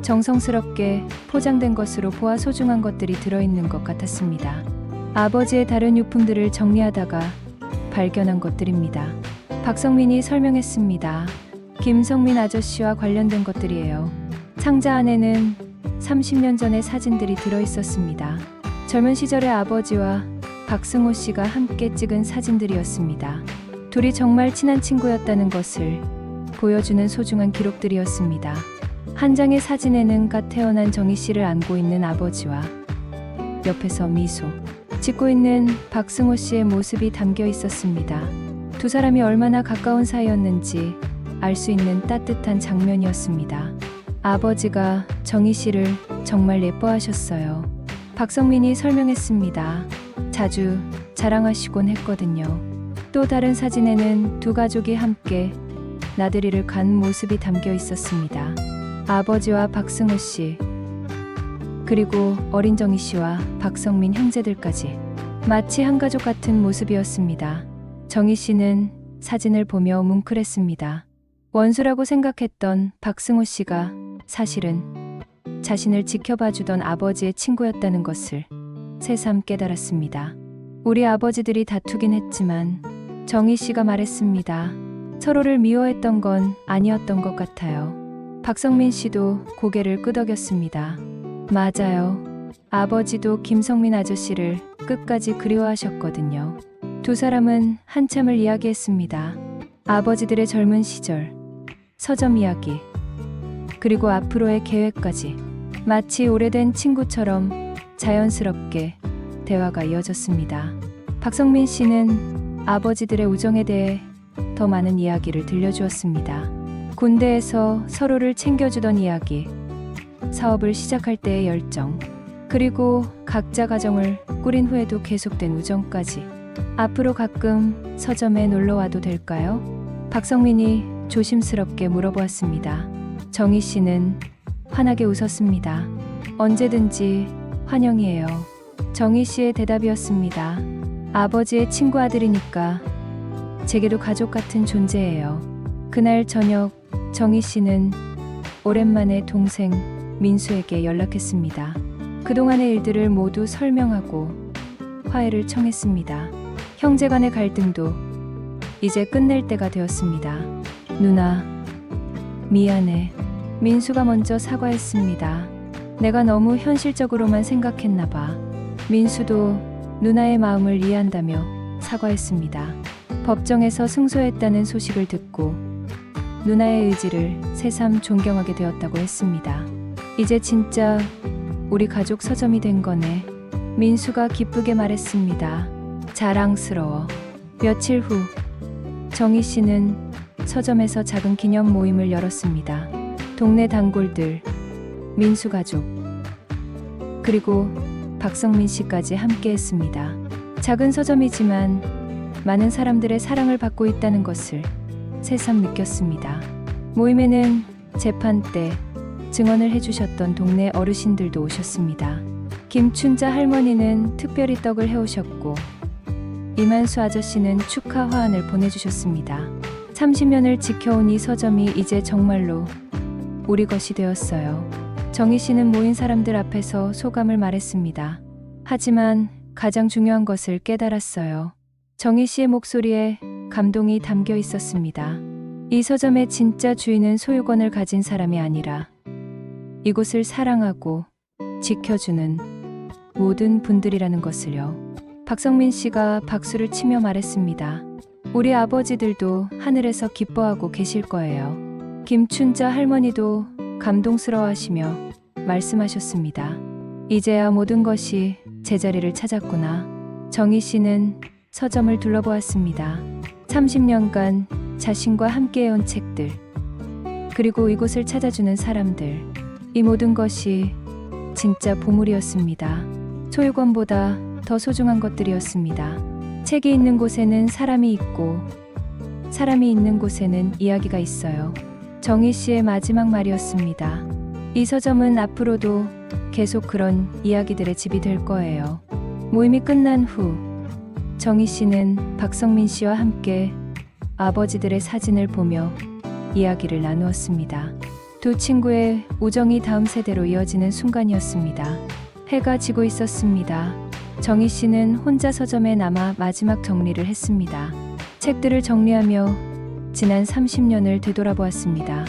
정성스럽게 포장된 것으로 보아 소중한 것들이 들어있는 것 같았습니다. 아버지의 다른 유품들을 정리하다가 발견한 것들입니다. 박성민이 설명했습니다. 김성민 아저씨와 관련된 것들이에요. 상자 안에는 30년 전의 사진들이 들어있었습니다. 젊은 시절의 아버지와 박승호 씨가 함께 찍은 사진들이었습니다. 둘이 정말 친한 친구였다는 것을 보여주는 소중한 기록들이었습니다. 한 장의 사진에는 갓 태어난 정희 씨를 안고 있는 아버지와 옆에서 미소 짓고 있는 박승호 씨의 모습이 담겨 있었습니다. 두 사람이 얼마나 가까운 사이였는지 알 수 있는 따뜻한 장면이었습니다. 아버지가 정희 씨를 정말 예뻐하셨어요. 박성민이 설명했습니다. 자주 자랑하시곤 했거든요. 또 다른 사진에는 두 가족이 함께 나들이를 간 모습이 담겨 있었습니다. 아버지와 박승호 씨, 그리고 어린 정희 씨와 박성민 형제들까지 마치 한 가족 같은 모습이었습니다. 정희 씨는 사진을 보며 뭉클했습니다. 원수라고 생각했던 박승호 씨가 사실은 자신을 지켜봐주던 아버지의 친구였다는 것을 새삼 깨달았습니다. 우리 아버지들이 다투긴 했지만 정희 씨가 말했습니다. 서로를 미워했던 건 아니었던 것 같아요. 박성민 씨도 고개를 끄덕였습니다. 맞아요. 아버지도 김성민 아저씨를 끝까지 그리워하셨거든요. 두 사람은 한참을 이야기했습니다. 아버지들의 젊은 시절, 서점 이야기, 그리고 앞으로의 계획까지 마치 오래된 친구처럼 자연스럽게 대화가 이어졌습니다. 박성민 씨는 아버지들의 우정에 대해 더 많은 이야기를 들려주었습니다. 군대에서 서로를 챙겨주던 이야기, 사업을 시작할 때의 열정, 그리고 각자 가정을 꾸린 후에도 계속된 우정까지. 앞으로 가끔 서점에 놀러 와도 될까요? 박성민이 조심스럽게 물어보았습니다. 정희 씨는 환하게 웃었습니다. 언제든지 환영이에요. 정희 씨의 대답이었습니다. 아버지의 친구 아들이니까 제게도 가족 같은 존재예요. 그날 저녁 정희 씨는 오랜만에 동생 민수에게 연락했습니다. 그동안의 일들을 모두 설명하고 화해를 청했습니다. 형제 간의 갈등도 이제 끝낼 때가 되었습니다. 누나, 미안해. 민수가 먼저 사과했습니다. 내가 너무 현실적으로만 생각했나 봐. 민수도 누나의 마음을 이해한다며 사과했습니다. 법정에서 승소했다는 소식을 듣고 누나의 의지를 새삼 존경하게 되었다고 했습니다. 이제 진짜 우리 가족 서점이 된 거네. 민수가 기쁘게 말했습니다. 자랑스러워. 며칠 후 정희 씨는 서점에서 작은 기념 모임을 열었습니다. 동네 단골들, 민수 가족, 그리고 박성민 씨까지 함께 했습니다. 작은 서점이지만 많은 사람들의 사랑을 받고 있다는 것을 새삼 느꼈습니다. 모임에는 재판 때 증언을 해주셨던 동네 어르신들도 오셨습니다. 김춘자 할머니는 특별히 떡을 해오셨고 이만수 아저씨는 축하 화환을 보내주셨습니다. 30년을 지켜온 이 서점이 이제 정말로 우리 것이 되었어요. 정희 씨는 모인 사람들 앞에서 소감을 말했습니다. 하지만 가장 중요한 것을 깨달았어요. 정희 씨의 목소리에 감동이 담겨 있었습니다. 이 서점의 진짜 주인은 소유권을 가진 사람이 아니라 이곳을 사랑하고 지켜주는 모든 분들이라는 것을요. 박성민 씨가 박수를 치며 말했습니다. 우리 아버지들도 하늘에서 기뻐하고 계실 거예요. 김춘자 할머니도 감동스러워하시며 말씀하셨습니다. 이제야 모든 것이 제자리를 찾았구나. 정희 씨는 서점을 둘러보았습니다. 30년간 자신과 함께해온 책들, 그리고 이곳을 찾아주는 사람들, 이 모든 것이 진짜 보물이었습니다. 소유권보다 더 소중한 것들이었습니다. 책이 있는 곳에는 사람이 있고, 사람이 있는 곳에는 이야기가 있어요. 정희 씨의 마지막 말이었습니다. 이 서점은 앞으로도 계속 그런 이야기들의 집이 될 거예요. 모임이 끝난 후 정희 씨는 박성민 씨와 함께 아버지들의 사진을 보며 이야기를 나누었습니다. 두 친구의 우정이 다음 세대로 이어지는 순간이었습니다. 해가 지고 있었습니다. 정희 씨는 혼자 서점에 남아 마지막 정리를 했습니다. 책들을 정리하며 지난 30년을 되돌아보았습니다.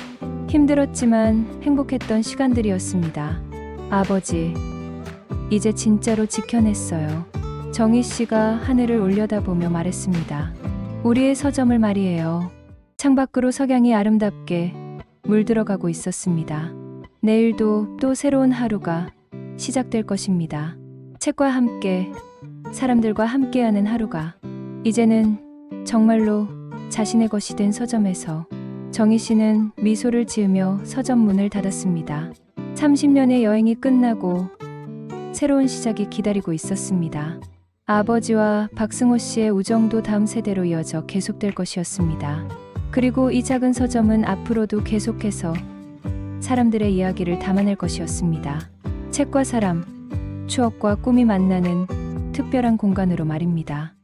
힘들었지만 행복했던 시간들이었습니다. 아버지, 이제 진짜로 지켜냈어요. 정희 씨가 하늘을 올려다보며 말했습니다. 우리의 서점을 말이에요. 창밖으로 석양이 아름답게 물들어가고 있었습니다. 내일도 또 새로운 하루가 시작될 것입니다. 책과 함께, 사람들과 함께하는 하루가 이제는 정말로 자신의 것이 된 서점에서 정희 씨는 미소를 지으며 서점 문을 닫았습니다. 30년의 여행이 끝나고 새로운 시작이 기다리고 있었습니다. 아버지와 박승호 씨의 우정도 다음 세대로 이어져 계속될 것이었습니다. 그리고 이 작은 서점은 앞으로도 계속해서 사람들의 이야기를 담아낼 것이었습니다. 책과 사람, 추억과 꿈이 만나는 특별한 공간으로 말입니다.